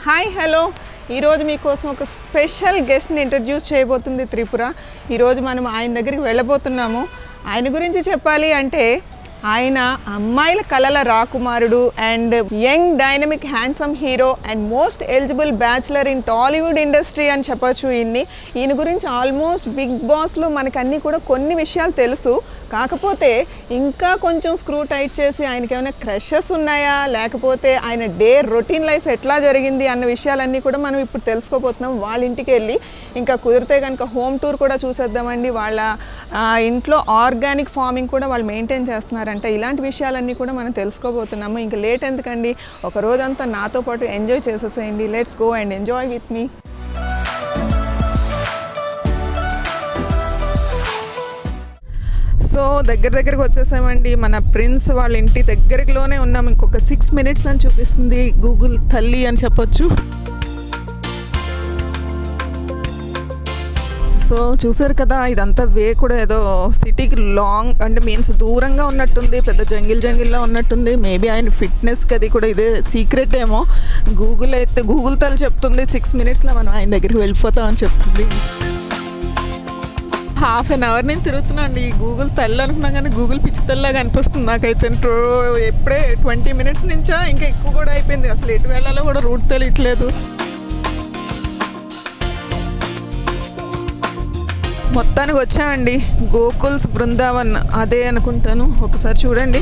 Hi hello ఈరోజు మీకోసం ఒక స్పెషల్ గెస్ట్ని ఇంట్రడ్యూస్ చేయబోతుంది త్రిపుర. ఈరోజు మనం ఆయన దగ్గరికి వెళ్ళబోతున్నాము. ఆయన గురించి చెప్పాలి అంటే ఆయన అమ్మాయిల కళల రాకుమారుడు and young dynamic handsome hero and most eligible bachelor in Tollywood industry అని చెప్పొచ్చు. ఈయన గురించి ఆల్మోస్ట్ బిగ్ బాస్లో మనకు అన్నీ కూడా కొన్ని విషయాలు తెలుసు. కాకపోతే ఇంకా కొంచెం స్క్రూ టైట్ చేసి ఆయనకి ఏమైనా క్రషెస్ ఉన్నాయా, లేకపోతే ఆయన డే రొటీన్ లైఫ్ ఎట్లా జరిగింది అన్న విషయాలన్నీ కూడా మనం ఇప్పుడు తెలుసుకోబోతున్నాం. వాళ్ళ ఇంటికి వెళ్ళి ఇంకా కుదిరితే కనుక హోమ్ టూర్ కూడా చూసేద్దామండి. వాళ్ళ ఇంట్లో ఆర్గానిక్ ఫార్మింగ్ కూడా వాళ్ళు మెయింటైన్ చేస్తున్నారంట. ఇలాంటి విషయాలన్నీ కూడా మనం తెలుసుకోబోతున్నాము. ఇంకా లేట్ ఎందుకండి, ఒక రోజంతా నాతో పాటు ఎంజాయ్ చేసేసేయండి. Let's go and enjoy with me. So దగ్గరికి వచ్చేసామండి. మన ప్రిన్స్ వాళ్ళ ఇంటి దగ్గరలోనే ఉన్నాం. ఇంకొక 6 minutes అని చూపిస్తుంది గూగుల్ తల్లి అని చెప్పొచ్చు. సో చూసారు కదా, ఇదంతా వే కూడా ఏదో సిటీకి లాంగ్ అంటే మీన్స్ దూరంగా ఉన్నట్టుంది, పెద్ద జంగిల్లా ఉన్నట్టుంది. మేబీ ఆయన ఫిట్నెస్కి అది కూడా ఇదే సీక్రెట్ ఏమో. గూగుల్ తల్లి చెప్తుంది 6 minutesలో మనం ఆయన దగ్గరికి వెళ్ళిపోతామని చెప్తుంది. హాఫ్ అన్ అవర్ నేను తిరుగుతున్నా అండి. గూగుల్ తల్లి అనుకున్నా కానీ గూగుల్ పిచ్చి తల్లిలాగా అనిపిస్తుంది నాకైతే. ఎప్పుడే 20 minutes నుంచా ఇంకా ఎక్కువ కూడా అయిపోయింది. అసలు ఎటు వెళ్ళాలో కూడా రూట్ తెలియట్లేదు. మొత్తానికి వచ్చామండి గోకుల్స్ బృందావన్, అదే అనుకుంటాను. ఒకసారి చూడండి.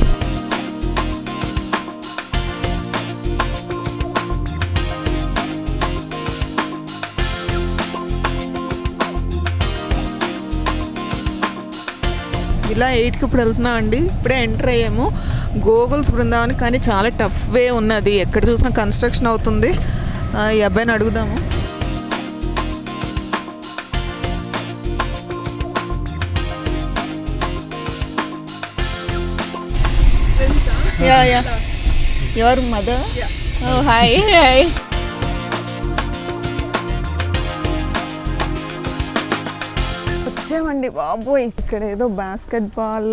ఇలా 8కి ఇప్పుడు వెళ్తున్నాం అండి. ఇప్పుడే ఎంటర్ అయ్యాము గోకుల్స్ బృందావన్. కానీ చాలా టఫ్ వే ఉన్నది, ఎక్కడ చూసినా కన్స్ట్రక్షన్ అవుతుంది. ఈ అబ్బాయిని అడుగుదాము. Yeah. Your mother? Yeah. Oh, hi. వచ్చామండి బాబోయ్. ఇక్కడ ఏదో బాస్కెట్బాల్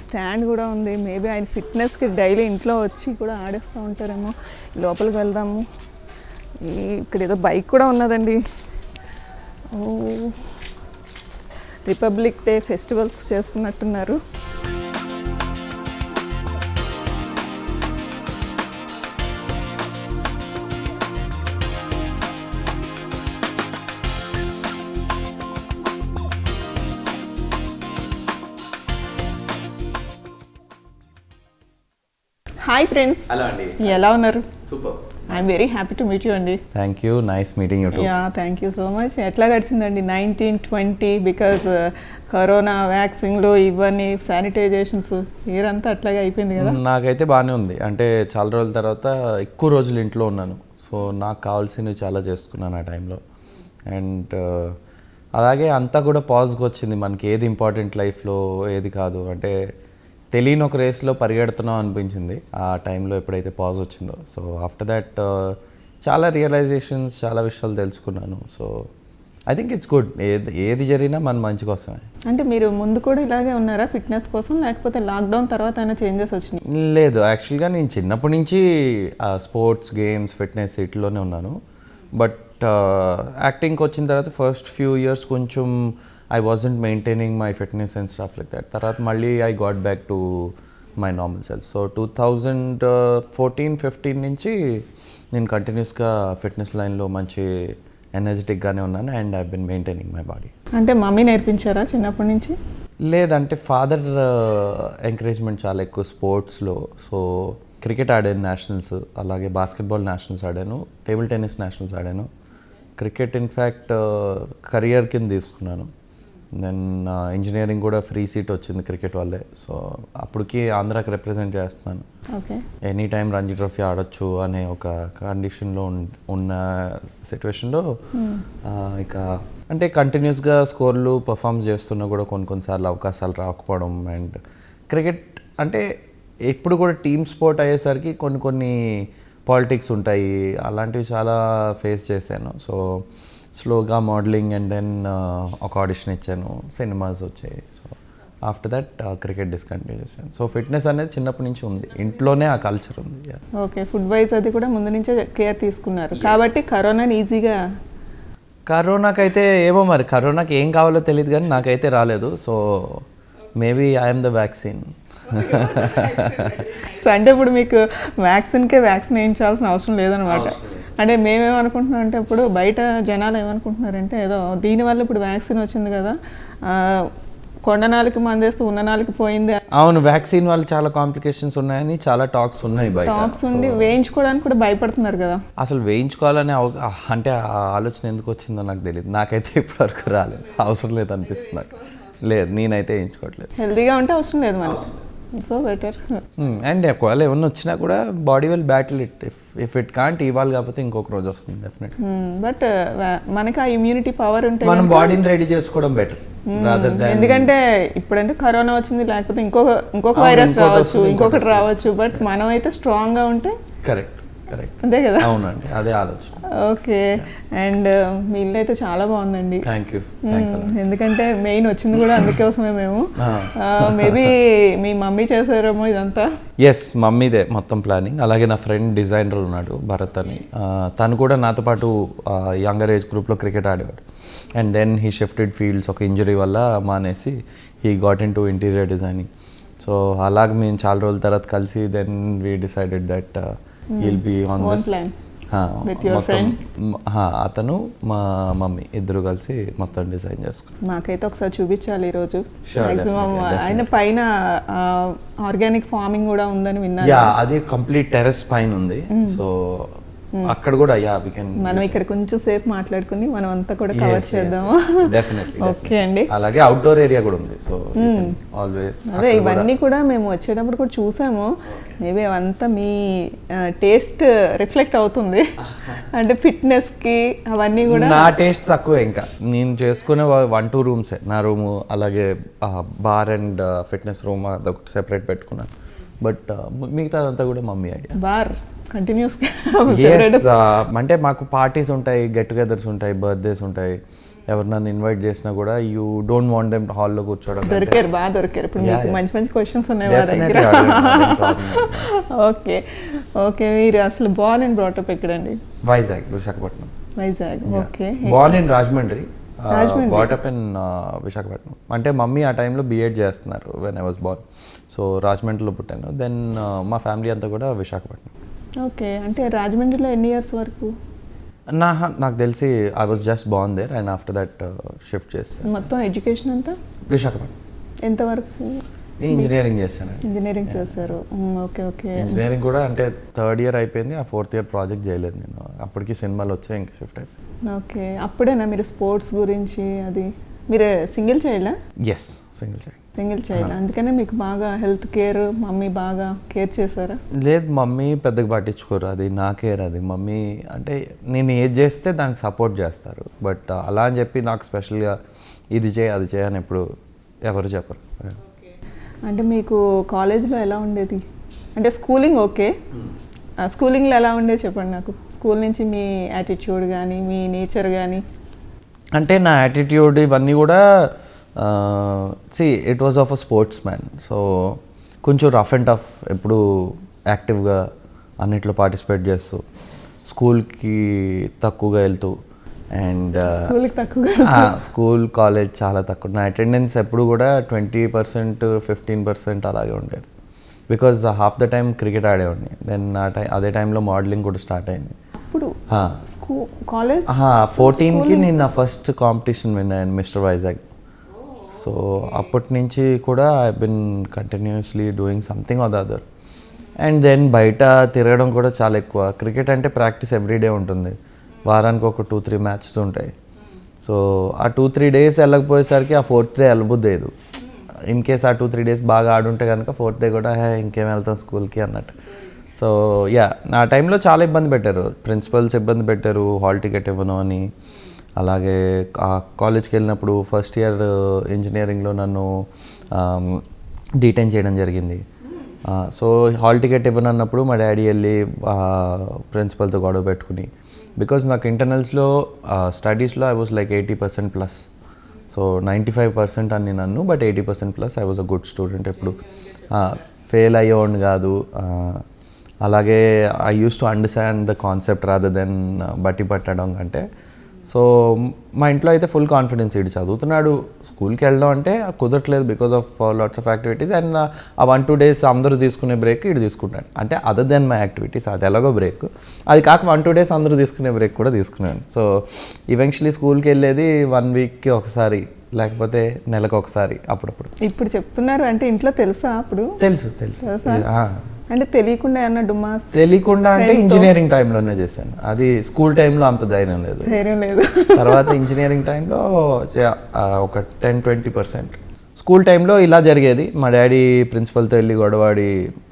స్టాండ్ కూడా ఉంది. మేబీ ఆయన ఫిట్నెస్కి డైలీ ఇంట్లో వచ్చి కూడా ఆడేస్తూ ఉంటారేమో. లోపలికి వెళ్దాము. ఇక్కడ ఏదో బైక్ కూడా ఉన్నదండి. ఓ, రిపబ్లిక్ డే ఫెస్టివల్స్ చేసుకున్నట్టున్నారు. హాయ్ ఫ్రెండ్స్, హలో అండి, ఎలా ఉన్నారు? Super. I'm very happy to meet you అండి. Thank you, nice meeting you. Yeah, thank you so much. ఎట్లా గడిచిందండి 1920? బికాజ్ కరోనా వ్యాక్సిన్లు ఇవన్నీ శానిటైజేషన్స్ ఇయరంతా అట్లాగే అయిపోయింది కదా. నాకైతే బాగానే ఉంది. అంటే చాలా రోజుల తర్వాత ఎక్కువ రోజులు ఇంట్లో ఉన్నాను. సో నాకు కావాల్సినవి చాలా చేసుకున్నాను ఆ టైంలో. అండ్ అలాగే అంతా కూడా పాజ్గా వచ్చింది. మనకి ఏది ఇంపార్టెంట్ లైఫ్లో ఏది కాదు అంటే తెలియని ఒక రేస్లో పరిగెడుతున్నాం అనిపించింది ఆ టైంలో ఎప్పుడైతే పాజ్ వచ్చిందో. సో ఆఫ్టర్ దాట్ చాలా రియలైజేషన్స్, చాలా విషయాలు తెలుసుకున్నాను. So I think it's good. ఏది జరిగినా మన మంచి కోసమే. అంటే మీరు ముందు కూడా ఇలాగే ఉన్నారా ఫిట్నెస్ కోసం, లేకపోతే లాక్డౌన్ తర్వాత అయినా చేంజెస్ వచ్చినాయి? లేదు, యాక్చువల్గా నేను చిన్నప్పటి నుంచి స్పోర్ట్స్, గేమ్స్, ఫిట్నెస్ వీటిలోనే ఉన్నాను. బట్ యాక్టింగ్కి వచ్చిన తర్వాత ఫస్ట్ ఫ్యూ ఇయర్స్ కొంచెం I wasn't maintaining my fitness and stuff like that. తర్వాత మళ్ళీ I got back to my normal self. So 2014-15 నుంచి నేను కంటిన్యూస్గా ఫిట్నెస్ లైన్లో మంచి ఎనర్జెటిక్గానే ఉన్నాను. And I been maintaining my body. అంటే మమ్మీ నేర్పించారా చిన్నప్పటి నుంచి? లేదంటే ఫాదర్ ఎంకరేజ్మెంట్ చాలా ఎక్కువ స్పోర్ట్స్లో. సో క్రికెట్ ఆడాను నేషనల్స్, అలాగే బాస్కెట్బాల్ నేషనల్స్ ఆడాను, టేబుల్ టెన్నిస్ నేషనల్స్ ఆడాను. క్రికెట్ ఇన్ఫ్యాక్ట్ కెరియర్ కింద తీసుకున్నాను. దెన్ ఇంజనీరింగ్ కూడా ఫ్రీ సీట్ వచ్చింది క్రికెట్ వల్లే. సో అప్పటికి ఆంధ్రాకి రిప్రజెంట్ చేస్తున్నాను. Okay, any time Ranji trophy ఆడొచ్చు అనే ఒక కండిషన్లో ఉన్న సిచ్యువేషన్లో ఇక అంటే కంటిన్యూస్గా స్కోర్లు పర్ఫామ్ చేస్తున్నా కూడా కొన్నిసార్లు అవకాశాలు రాకపోవడం. అండ్ క్రికెట్ అంటే ఎప్పుడు కూడా టీమ్ స్పోర్ట్ అయ్యేసరికి కొన్ని పాలిటిక్స్ ఉంటాయి, అలాంటివి చాలా ఫేస్ చేశాను. సో స్లోగా మోడలింగ్ అండ్ దెన్ ఒక ఆడిషన్ ఇచ్చాను, సినిమాస్ వచ్చాయి. So after that cricket discontinue చేశాను. సో ఫిట్నెస్ అనేది చిన్నప్పటి నుంచి ఉంది, ఇంట్లోనే ఆ కల్చర్ ఉంది. ఓకే, ఫుడ్ వైజ్ అది కూడా ముందు నుంచే కేర్ తీసుకున్నారు కాబట్టి కరోనాని ఈజీగా. కరోనాకైతే ఏమో మరి, కరోనాకి ఏం కావాలో తెలియదు కానీ నాకైతే రాలేదు. So maybe I'm the vaccine. So అంటే ఇప్పుడు మీకు వ్యాక్సిన్ వేయించాల్సిన అవసరం లేదనమాట. అంటే మేమేమనుకుంటున్నాం అంటే ఇప్పుడు బయట జనాలు ఏమనుకుంటున్నారంటే ఏదో దీనివల్ల ఇప్పుడు వ్యాక్సిన్ వచ్చింది కదా, కొండ నాలుగు మందేస్తూ ఉన్న నాలుగు పోయింది. అవును, వ్యాక్సిన్ వల్ల చాలా కాంప్లికేషన్స్ ఉన్నాయని చాలా టాక్స్ ఉన్నాయి బయట. టాక్స్ ఉండి వేయించుకోవడానికి కూడా భయపడుతున్నారు కదా. అసలు వేయించుకోవాలని అంటే ఆ ఆలోచన ఎందుకు వచ్చిందో నాకు తెలియదు. నాకైతే ఇప్పటివరకు రాలేదు, అవసరం లేదు అనిపిస్తుంది నాకు. లేదు, నేనైతే వేయించుకోవట్లేదు. హెల్తీగా ఉంటే అవసరం లేదు మనకి, సో బెటర్. అండ్ ఒకవేళ ఏమన్నా వచ్చినా కూడా body will battle it. If it can't ఇవాళ కాకపోతే ఇంకొక రోజు వస్తుంది డెఫినెట్. బట్ మనకి ఆ ఇమ్యూనిటీ పవర్ ఉంటే మనం బాడీని రెడీ చేసుకోవడం బెటర్. ఎందుకంటే ఇప్పుడంటే కరోనా వచ్చింది, లేకపోతే ఇంకొక వైరస్ రావచ్చు, ఇంకొకటి రావచ్చు. బట్ మనం అయితే స్ట్రాంగ్గా ఉంటే కరెక్ట్ అంతే కదా. అవునండి, అదే ఆలోచన. ఓకే, అండ్ మీ ఇల్లు అయితే చాలా బాగుందండి. Thank you. ఎందుకంటే మెయిన్ వచ్చింది కూడా అందుకోసమే మేము. మేబీ మీ మమ్మీ చేశారేమో ఇదంతా. ఎస్, మమ్మీదే మొత్తం ప్లానింగ్. అలాగే నా ఫ్రెండ్ డిజైనర్ ఉన్నాడు భరత్ అని, తను కూడా నాతో పాటు యంగర్ ఏజ్ గ్రూప్లో క్రికెట్ ఆడేవాడు. And then he shifted fields, ఒక ఇంజరీ వల్ల మానేసి he got in to interior designing. So అలాగే మేము చాలా రోజుల తర్వాత కలిసి then we decided that will be on this. అతను మా మమ్మీ ఇద్దరు కలిసి మొత్తం డిజైన్ చేసుకున్నాం. మాకైతే ఒకసారి చూపించాలి ఈరోజు. మాక్సిమం ఆయన పైన ఆర్గానిక్ ఫార్మింగ్ కూడా ఉందని విన్నాను. అది కంప్లీట్ టెర్రస్ పైన ఉంది. సో అక్కడ కూడా మనం ఇక్కడ కొంచెం సేపు మాట్లాడుకుని మనం అంతా కూడా కవర్ చేద్దాము. ఓకే అండి, అలాగే అవుట్డోర్ ఏరియా కూడా ఉంది. సో ఆల్వేస్ అదే ఇవన్నీ కూడా మేము వచ్చేటప్పుడు కూడా చూసాము. మేబీ అవంతా మీ టేస్ట్ రిఫ్లెక్ట్ అవుతుంది. అంటే ఫిట్నెస్ కి అవన్నీ కూడా నా టేస్ట్ తక్కువ. ఇంకా నేను చేసుకునే 1-2 రూమ్సే నా రూము, అలాగే బార్ అండ్ ఫిట్నెస్ రూమ్ అదొకటి సెపరేట్ పెట్టుకున్నాను. బట్ మిగతాదంతా కూడా మమ్మీ ఐడియా. బార్ కంటిన్యూస్ అంటే మాకు పార్టీస్ ఉంటాయి, గెట్ టుగెదర్స్ ఉంటాయి, బర్త్డేస్ ఉంటాయి. ఎవరు నన్ను ఇన్వైట్ చేసినా కూడా యూ డోంట్ వాంట్ దెమ్ హాల్లో కూర్చోవడం. బాగా దొరికారు. ఇప్పుడు మీకు మంచి మంచి క్వశ్చన్స్ ఉన్నాయి మా దగ్గర. ఓకే ఓకే, మీరు అసలు బార్న్ అండ్ బ్రాటప్ ఎక్కడండి? Vizag, Visakhapatnam. Vizag, okay. Born in Rajahmundry, బాటప్ in Visakhapatnam. అంటే మమ్మీ ఆ టైంలో బీఎడ్ చేస్తున్నారు when I was born. So రాజమండ్రిలో పుట్టాను. దెన్ మా ఫ్యామిలీ అంతా కూడా విశాఖపట్నం. ఓకే, అంటే రాజమండ్రిలో ఎన్ని ఇయర్స్ వరకు? నాకు తెలిసి I was just born there and after that shift చేస్తాను. మొత్తం ఎడ్యుకేషన్ అంతా విశాఖపట్నం. ఎంతవరకు? ఇంజనీరింగ్ చేశాను. ఇంజనీరింగ్ చేశారు, ఓకే ఓకే. ఇంజనీరింగ్ కూడా అంటే 3rd ఇయర్ అయిపోయింది, ఆ 4th ఇయర్ ప్రాజెక్ట్ చేయలేదు నేను. అప్పటికి సినిమాలు వచ్చాయి, ఇంకా షిఫ్ట్ అయిపోయింది. ఓకే, అప్పుడేనా మీరు స్పోర్ట్స్ గురించి అది? మీరు సింగిల్ చైల్డా? Yes, single child. అందుకనే మీకు బాగా హెల్త్ కేర్ మమ్మీ బాగా కేర్ చేశారా? లేదు, మమ్మీ పెద్దగా పట్టించుకోరు. అది నా కేర్. అది మమ్మీ అంటే నేను ఏది చేస్తే దానికి సపోర్ట్ చేస్తారు. బట్ అలా అని చెప్పి నాకు స్పెషల్గా ఇది చేయి అది చేయని ఎప్పుడు ఎవరు చెప్పరు. అంటే మీకు కాలేజ్లో ఎలా ఉండేది? అంటే స్కూలింగ్ ఓకే, స్కూలింగ్లో ఎలా ఉండేది చెప్పండి నాకు. స్కూల్ నుంచి మీ యాటిట్యూడ్ కానీ మీ నేచర్ కానీ. అంటే నా యాటిట్యూడ్ ఇవన్నీ కూడా it was of a sports man. So కొంచెం రఫ్ అండ్ టఫ్, ఎప్పుడు యాక్టివ్గా అన్నిట్లో పార్టిసిపేట్ చేస్తూ, స్కూల్కి తక్కువగా వెళ్తూ, అండ్ స్కూల్ కాలేజ్ చాలా తక్కువ. నా అటెండెన్స్ ఎప్పుడు కూడా 20%, 15% అలాగే ఉండేది. Because half the time cricket ఆడేవాడిని. దెన్ అదే టైంలో మోడలింగ్ కూడా స్టార్ట్ అయింది. 14కి నేను నా ఫస్ట్ కాంపిటీషన్ విన్నాను, మిస్టర్ వైజాగ్. సో అప్పటి నుంచి కూడా I been continuously doing something or the other. And then బయట తిరగడం కూడా చాలా ఎక్కువ. క్రికెట్ అంటే ప్రాక్టీస్ ఎవ్రీడే ఉంటుంది, వారానికి ఒక 2-3 మ్యాచెస్ ఉంటాయి. సో ఆ 2-3 డేస్ వెళ్ళకపోయేసరికి ఆ 4th డే వెళ్ళబుద్దేదు. ఇన్ కేస్ ఆ 2-3 డేస్ బాగా ఆడుంటే కనుక 4th డే కూడా ఇంకేం వెళ్తాం స్కూల్కి అన్నట్టు. సో ఆ టైంలో చాలా ఇబ్బంది పెట్టారు, ప్రిన్సిపల్స్ ఇబ్బంది పెట్టారు, హాల్ టికెట్ ఇవ్వను అని. అలాగే కాలేజ్కి వెళ్ళినప్పుడు ఫస్ట్ ఇయర్ ఇంజనీరింగ్లో నన్ను డీటైన్ చేయడం జరిగింది. సో హాల్ టికెట్ ఇవ్వను అన్నప్పుడు మా డాడీ వెళ్ళి ప్రిన్సిపల్తో గొడవ పెట్టుకుని, బికాజ్ నాకు ఇంటర్నల్స్లో స్టడీస్లో I was like 80% plus. So 95% అన్ని నన్ను, but 80% plus I was a good student. ఎప్పుడు ఫెయిల్ అయ్యేవాడిని కాదు. అలాగే I use to understand the concept rather than బట్టి పట్టడం కంటే. సో మా ఇంట్లో అయితే ఫుల్ కాన్ఫిడెన్స్, ఇటు చదువుతున్నాడు, స్కూల్కి వెళ్ళడం అంటే కుదరట్లేదు because of lots of activities. And ఆ 1-2 days అందరూ తీసుకునే బ్రేక్ ఇటు తీసుకుంటాను. అంటే అదర్ దెన్ మై యాక్టివిటీస్, అది ఎలాగో బ్రేక్. అది కాక 1-2 days అందరూ తీసుకునే బ్రేక్ కూడా తీసుకున్నాను. సో ఈవెన్చువలీ స్కూల్కి వెళ్ళేది 1 weekకి ఒకసారి, లేకపోతే నెలకు ఒకసారి అప్పుడప్పుడు. ఇప్పుడు చెప్తున్నారు అంటే ఇంట్లో తెలుసా? అప్పుడు తెలుసు. అంటే తెలియకుండా ఏమన్నా డుమాస్? తెలియకుండా అంటే ఇంజనీరింగ్ టైంలోనే చేశాను. అది స్కూల్ టైంలో అంత ధైర్యం లేదు. తర్వాత ఇంజనీరింగ్ టైంలో ఒక 10-20%. స్కూల్ టైంలో ఇలా జరిగేది. మా డాడీ ప్రిన్సిపల్తో వెళ్ళి గొడవాడి,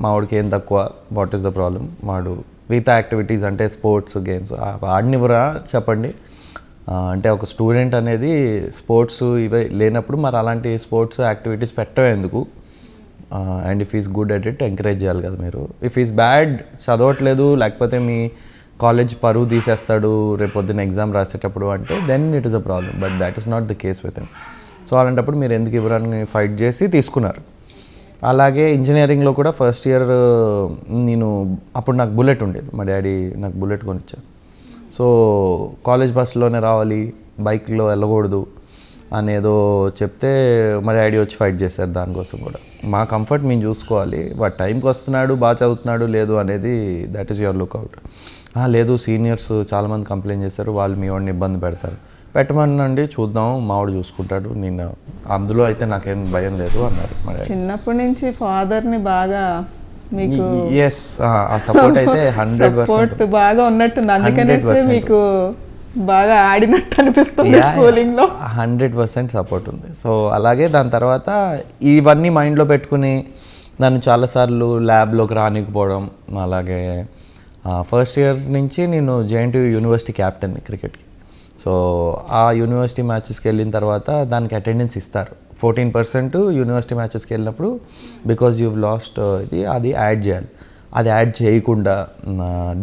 మా వాడికి ఏం తక్కువ, వాట్ ఈస్ ద ప్రాబ్లం, వాడు మిగతా యాక్టివిటీస్ అంటే స్పోర్ట్స్ గేమ్స్ ఆడినివ్వరా చెప్పండి. అంటే ఒక స్టూడెంట్ అనేది స్పోర్ట్స్ ఇవే లేనప్పుడు మరి అలాంటి స్పోర్ట్స్ యాక్టివిటీస్ పెట్టడం ఎందుకు? And if is good at it encourage చేయాలి కదా మీరు. ఇఫ్ ఈస్ బ్యాడ్, చదవట్లేదు, లేకపోతే మీ కాలేజ్ పరువు తీసేస్తాడు రేపొద్దున ఎగ్జామ్ రాసేటప్పుడు అంటే then it is a problem. But that is not the case with him. So అలాంటప్పుడు మీరు ఎందుకు ఇవ్వరని ఫైట్ చేసి తీసుకున్నారు. అలాగే ఇంజనీరింగ్లో కూడా ఫస్ట్ ఇయర్ నేను అప్పుడు నాకు బుల్లెట్ ఉండేది, మా డాడీ నాకు బుల్లెట్ కొనిచ్చారు. సో కాలేజ్ బస్సులోనే రావాలి, బైక్లో వెళ్ళకూడదు అనేదో చెప్తే మా డాడీ వచ్చి ఫైట్ చేశారు దానికోసం కూడా. మా కంఫర్ట్ మేము చూసుకోవాలి, వాడు టైంకి వస్తున్నాడు, బాగా చదువుతున్నాడు లేదు అనేది దట్ ఈస్ యువర్ లుక్అవుట్. లేదు సీనియర్స్ చాలామంది కంప్లైంట్ చేశారు, వాళ్ళు మీ వాడిని ఇబ్బంది పెడతారు, పెట్టమనండి చూద్దాం మావాడు చూసుకుంటాడు, నేను అందులో అయితే నాకేం భయం లేదు అన్నారు మా డాడీ. చిన్నప్పటి నుంచి ఫాదర్ని బాగా మీకు ఎస్ ఆ సపోర్ట్ అయితే 100% బాగా ఉన్నట్టుంది, అందుకనే మీకు బాగా ఆడినట్టు అనిపిస్తుంది స్కూలింగ్లో. 100% సపోర్ట్ ఉంది. సో అలాగే దాని తర్వాత ఇవన్నీ మైండ్లో పెట్టుకుని నన్ను చాలాసార్లు ల్యాబ్లోకి రానికపోవడం. అలాగే ఫస్ట్ ఇయర్ నుంచి నేను జేఎన్టీయూ యూనివర్సిటీ క్యాప్టెన్ క్రికెట్కి. సో ఆ యూనివర్సిటీ మ్యాచెస్కి వెళ్ళిన తర్వాత దానికి అటెండెన్స్ ఇస్తారు. 14% యూనివర్సిటీ మ్యాచెస్కి వెళ్ళినప్పుడు బికాజ్ యూ లాస్ట్ అది యాడ్ చేయాలి. అది యాడ్ చేయకుండా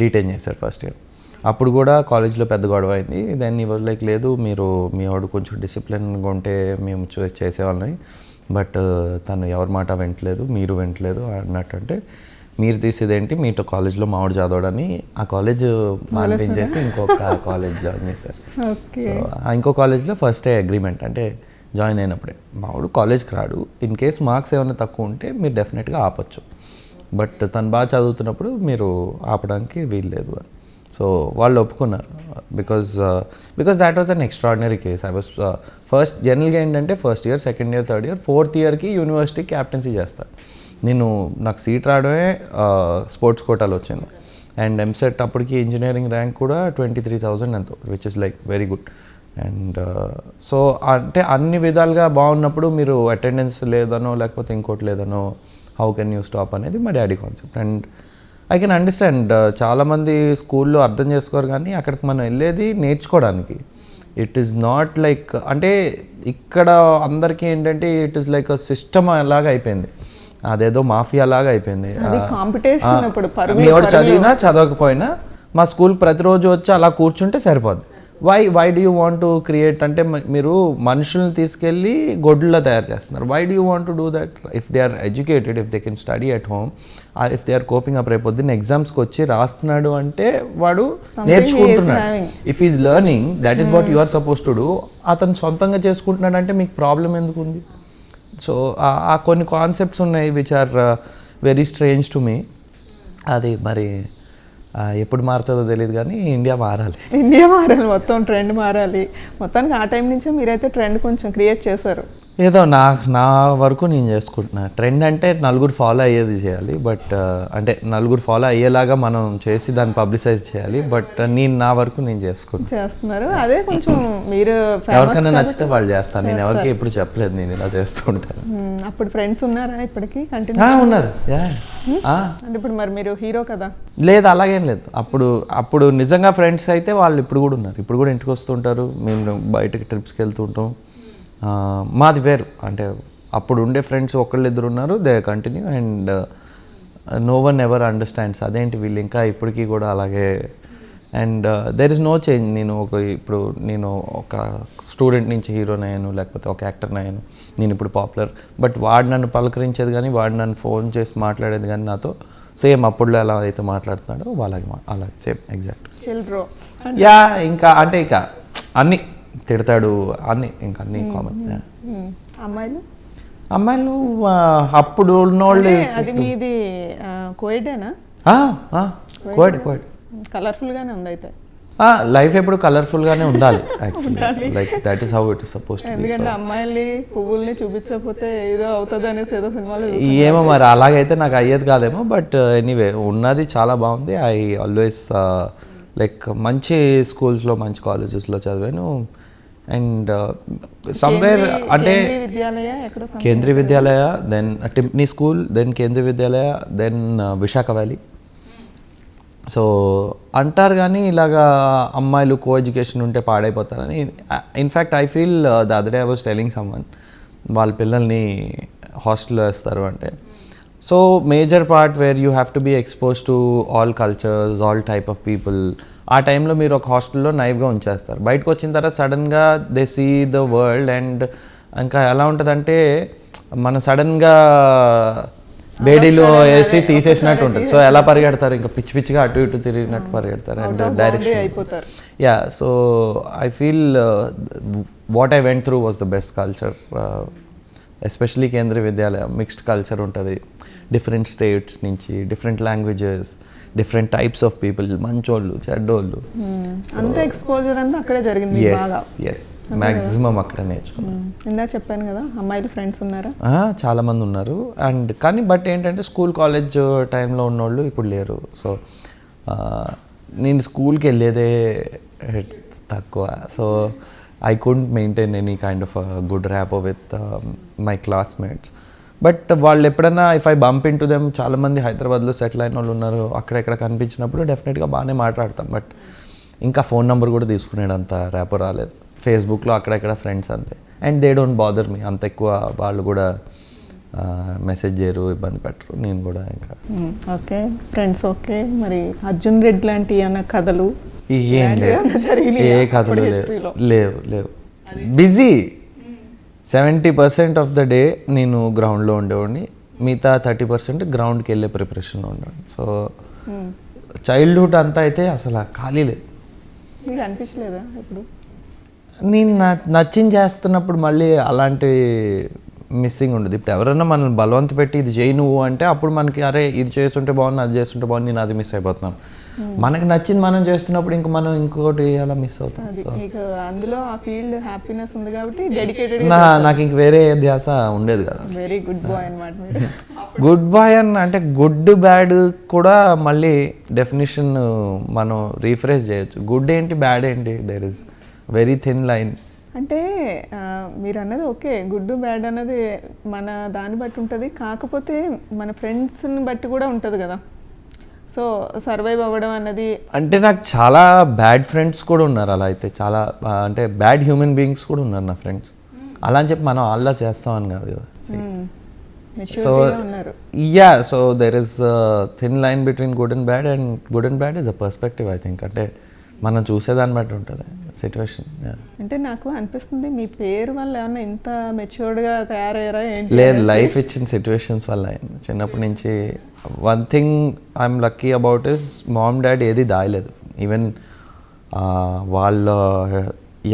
డీటైన్ చేశారు ఫస్ట్ ఇయర్. అప్పుడు కూడా కాలేజ్లో పెద్ద గొడవ అయింది. దెన్ ఈ వాజ్ లైక్ లేదు మీరు మీ వాడు కొంచెం డిసిప్లిన్గా ఉంటే మేము చేసేవాళ్ళని, బట్ తను ఎవరి మాట వింటలేదు, మీరు వింటలేదు అన్నట్టు. అంటే మీరు తీసేదేంటి, మీతో కాలేజ్లో మావాడు చదవడని ఆ కాలేజ్ మానిపించేసి ఇంకొక కాలేజ్ జాయిన్ చేశారు. సో ఇంకో కాలేజ్లో ఫస్ట్ అగ్రిమెంట్ అంటే జాయిన్ అయినప్పుడే మావాడు కాలేజ్కి రాడు, ఇన్ కేస్ మార్క్స్ ఏమైనా తక్కువ ఉంటే మీరు డెఫినెట్గా ఆపచ్చు, బట్ తను బాగా చదువుతున్నప్పుడు మీరు ఆపడానికి వీల్లేదు అని. సో వాళ్ళు ఒప్పుకున్నారు because that was an extraordinary case. I was first జనరల్గా ఏంటంటే first year, second year, third year, fourth ఇయర్కి యూనివర్సిటీ క్యాప్టెన్సీ చేస్తాను. నాకు సీట్ రావడమే స్పోర్ట్స్ కోటాలో వచ్చింది. అండ్ ఎంసెట్ అప్పటికి ఇంజనీరింగ్ ర్యాంక్ కూడా 23,000 ఎంతో, which is like very good. And so అంటే అన్ని విధాలుగా బాగున్నప్పుడు మీరు అటెండెన్స్ లేదనో లేకపోతే ఇంకోటి లేదనో హౌ కెన్ యూ స్టాప్ అనేది మా daddy concept. And I can understand, చాలామంది స్కూల్లో అర్థం చేసుకోరు కానీ అక్కడికి మనం వెళ్ళేది నేర్చుకోవడానికి. ఇట్ ఈస్ నాట్ లైక్ అంటే ఇక్కడ అందరికీ ఏంటంటే it is like a system లాగా అయిపోయింది, అదేదో మాఫియా లాగా అయిపోయింది. ఎవరు చదివినా చదవకపోయినా మా స్కూల్ ప్రతిరోజు వచ్చి అలా కూర్చుంటే సరిపోద్ది. Why do you want to create అంటే మీరు మనుషుల్ని తీసుకెళ్ళి గొడ్డులా తయారు చేస్తున్నారు. Why do you want to do that? If they are educated, if they can study at home, if they are coping up, రేపు పొద్దున్న ఎగ్జామ్స్కి వచ్చి రాస్తున్నాడు అంటే వాడు నేర్చుకుంటున్నాడు. If is learning, that is what you are suppose to do. అతను సొంతంగా చేసుకుంటున్నాడు అంటే మీకు ప్రాబ్లం ఎందుకు ఉంది? సో ఆ కొన్ని కాన్సెప్ట్స్ ఉన్నాయి which are very strange to me. అది మరి ఎప్పుడు మారుతుందో తెలియదు కానీ ఇండియా మారాలి, మొత్తం ట్రెండ్ మారాలి. మొత్తానికి ఆ టైం నుంచే మీరైతే ట్రెండ్ కొంచెం క్రియేట్ చేశారు. ఏదో నా వరకు నేను చేసుకుంటున్నా. ట్రెండ్ అంటే నలుగురు ఫాలో అయ్యేది చేయాలి, బట్ అంటే నలుగురు ఫాలో అయ్యేలాగా మనం చేసి దాన్ని పబ్లిసైజ్ చేయాలి, బట్ నేను నా వరకు నేను చేస్తున్నారు. అదే కొంచెం మీరు ఎవరికైనా నచ్చితే వాళ్ళు చేస్తాను, నేను ఎవరికి ఎప్పుడు చెప్పలేదు నేను ఇలా చేస్తూ ఉంటాను. అప్పుడు ఫ్రెండ్స్ ఉన్నారా ఇప్పటికి? ఉన్నారు. అంటే ఇప్పుడు మరి మీరు హీరో కదా? లేదు, అలాగేం లేదు. అప్పుడు నిజంగా ఫ్రెండ్స్ అయితే వాళ్ళు ఇప్పుడు కూడా ఉన్నారు, ఇప్పుడు కూడా ఇంటికి వస్తుంటారు, మేము బయటకి ట్రిప్స్కి వెళ్తూ ఉంటాం. మాది వేరు, అంటే అప్పుడు ఉండే ఫ్రెండ్స్ ఒకళ్ళిద్దరు ఉన్నారు, they continue. And no one ever understands అదేంటి వీళ్ళు ఇంకా ఇప్పటికీ కూడా అలాగే and there is no change. నేను ఒక స్టూడెంట్ నుంచి హీరోని అయ్యాను, లేకపోతే ఒక యాక్టర్ని అయ్యాను, నేను ఇప్పుడు పాపులర్. బట్ వాడు నన్ను పలకరించేది కానీ, వాడు నన్ను ఫోన్ చేసి మాట్లాడేది కానీ నాతో సేమ్ అప్పుడులో ఎలా అయితే మాట్లాడుతున్నాడో అలాగే సేమ్ ఎగ్జాక్ట్. చిల్డ్రో యా, ఇంకా అన్నీ తిడతాడు, అన్నీ కామన్. అమ్మాయిలు అప్పుడు ఉన్నోళ్ళు. అది మీది కోయిడేనా? కోయిడ్. కలర్ఫుల్గానే ఉంది అయితే. లైఫ్ ఎప్పుడు కలర్ఫుల్గానే ఉండాలి actually, like that is how it is suppose to be. ఎందుకంటే అమ్మాయిల్ని పువ్వుల్ని చూపించకపోతే ఏదో అవుతుంది అనేసి ఏదో సినిమాలో ఏమో మరి అలాగైతే నాకు అయ్యేది కాదేమో. బట్ ఎనీవే ఉన్నది చాలా బాగుంది. ఐ ఆల్వేస్ లైక్ మంచి స్కూల్స్లో మంచి కాలేజెస్లో చదివాను. అండ్ సమ్వేర్ అంటే Kendriya Vidyalaya, then Timpany school, then Kendriya Vidyalaya, then Visakha valley. So అంటారు కానీ ఇలాగా అమ్మాయిలు కో ఎడ్యుకేషన్ ఉంటే పాడైపోతారని. In fact I feel the other day I was telling someone వాళ్ళ పిల్లల్ని హాస్టల్లో వేస్తారు అంటే. So major part where you have to be expose to all cultures, all type of people. ఆ టైంలో మీరు ఒక హాస్టల్లో నైవ్గా ఉంచేస్తారు. బయటకు వచ్చిన తర్వాత సడన్గా they see the world. And ఇంకా ఎలా ఉంటుందంటే మన సడన్గా బేడీలో వేసి తీసేసినట్టు ఉంటుంది. సో ఎలా పరిగెడతారు, ఇంకా పిచ్చి పిచ్చిగా అటు ఇటు తిరిగినట్టు పరిగెడతారు and direction. Yeah, so I feel what I went through was the best culture. Especially Kendriya Vidyalaya mixed culture ఉంటుంది. డిఫరెంట్ స్టేట్స్ నుంచి, different languages, different types of people, మంచోళ్ళు, చెడ్డోళ్ళు. అంత ఎక్స్పోజర్ అంతా అక్కడే జరిగింది. ఎస్, మ్యాక్సిమం అక్కడే నేర్చుకున్నాను. ఇందాక చెప్పాను కదా, అమ్మాయిలు ఫ్రెండ్స్ ఉన్నారా? చాలామంది ఉన్నారు. అండ్ కానీ బట్ ఏంటంటే స్కూల్ కాలేజ్ టైంలో ఉన్నోళ్ళు ఇప్పుడు లేరు. సో నేను స్కూల్కి వెళ్ళేదే తక్కువ. So I couldn't maintain any kind of good rapport with my classmates. But వాళ్ళు ఎప్పుడన్నా if I bump into them, చాలామంది హైదరాబాద్లో సెటిల్ అయిన వాళ్ళు ఉన్నారు, అక్కడెక్కడ కనిపించినప్పుడు డెఫినెట్గా బాగానే మాట్లాడతాం. బట్ ఇంకా ఫోన్ నెంబర్ కూడా తీసుకునేటంత ర్యాపో రాలేదు. ఫేస్బుక్లో అక్కడెక్కడ ఫ్రెండ్స్ అంతే. And they don't bother me అంత ఎక్కువ. వాళ్ళు కూడా మెసేజ్ చేయరు, ఇబ్బంది పెట్టరు. నేను కూడా ఇంకా ఓకే ఫ్రెండ్స్. ఓకే, మరి అర్జున్ రెడ్డి లాంటి అన్న కథలు ఏం లేవు, ఏ కథలు లేవు. బిజీ 70% ఆఫ్ ద డే నేను గ్రౌండ్లో ఉండేవాడిని, మిగతా 30% గ్రౌండ్కి వెళ్ళే ప్రిపరేషన్లో ఉండేవాడిని. సో చైల్డ్హుడ్ అంతా అయితే అసలు ఖాళీ లేదు. మీకు అనిపించలేదా ఇప్పుడు? నేను నచ్చింది చేస్తున్నప్పుడు మళ్ళీ అలాంటి మిస్సింగ్ ఉండదు. ఇప్పుడు ఎవరైనా మనల్ని బలవంత పెట్టి ఇది చేయి నువ్వు అంటే అప్పుడు మనకి అరే ఇది చేస్తుంటే బాగుంది, అది చేస్తుంటే బాగుంది, నేను అది మిస్ అయిపోతున్నాను. మనకి నచ్చింది మనం చేస్తున్నప్పుడు ఇంకా మనం ఇంకోటి అలా మిస్ అవుతాం. అందులో ఆ ఫీల్డ్ హ్యాపీనెస్ ఉంది కాబట్టి డెడికేటెడ్. నాకు ఇంక వేరే ధ్యాస ఉండేది కదా. వెరీ గుడ్ బాయ్ అన్నమాట మీరు. గుడ్ బాయ్ అంటే గుడ్ బ్యాడ్ కూడా మళ్ళీ డెఫినేషన్ మనం రీఫ్రెష్ చేయొచ్చు. గుడ్ ఏంటి, బ్యాడ్ ఏంటి, there is very thin line. అంటే మీరు అన్నది ఓకే, గుడ్ బ్యాడ్ అన్నది మన దాన్ని బట్టి ఉంటుంది. కాకపోతే మన ఫ్రెండ్స్ని బట్టి కూడా ఉంటుంది కదా. సో సర్వైవ్ అవ్వడం అన్నది అంటే నాకు చాలా బ్యాడ్ ఫ్రెండ్స్ కూడా ఉన్నారు. అలా అయితే చాలా అంటే బ్యాడ్ హ్యూమన్ బీయింగ్స్ కూడా ఉన్నారు నా ఫ్రెండ్స్. అలా అని చెప్పి మనం అలా చేస్తామని కాదు కదా. So yeah, so there is thin line between good and bad. And good and bad is a perspective I think. అంటే మనం చూసేదాన్ని బట్టి ఉంటుంది సిచ్యువేషన్. అంటే నాకు అనిపిస్తుంది మీ పేరు వల్ల ఏమన్నా ఇంత మెచ్యూర్డ్గా తయారయ్యారా ఏంటి? లేదు, లైఫ్ ఇచ్చిన సిచ్యువేషన్స్ వల్ల. చిన్నప్పటి నుంచి one thing I'm lucky about is mom dad ఏది దాయలేదు. ఈవెన్ వాళ్ళ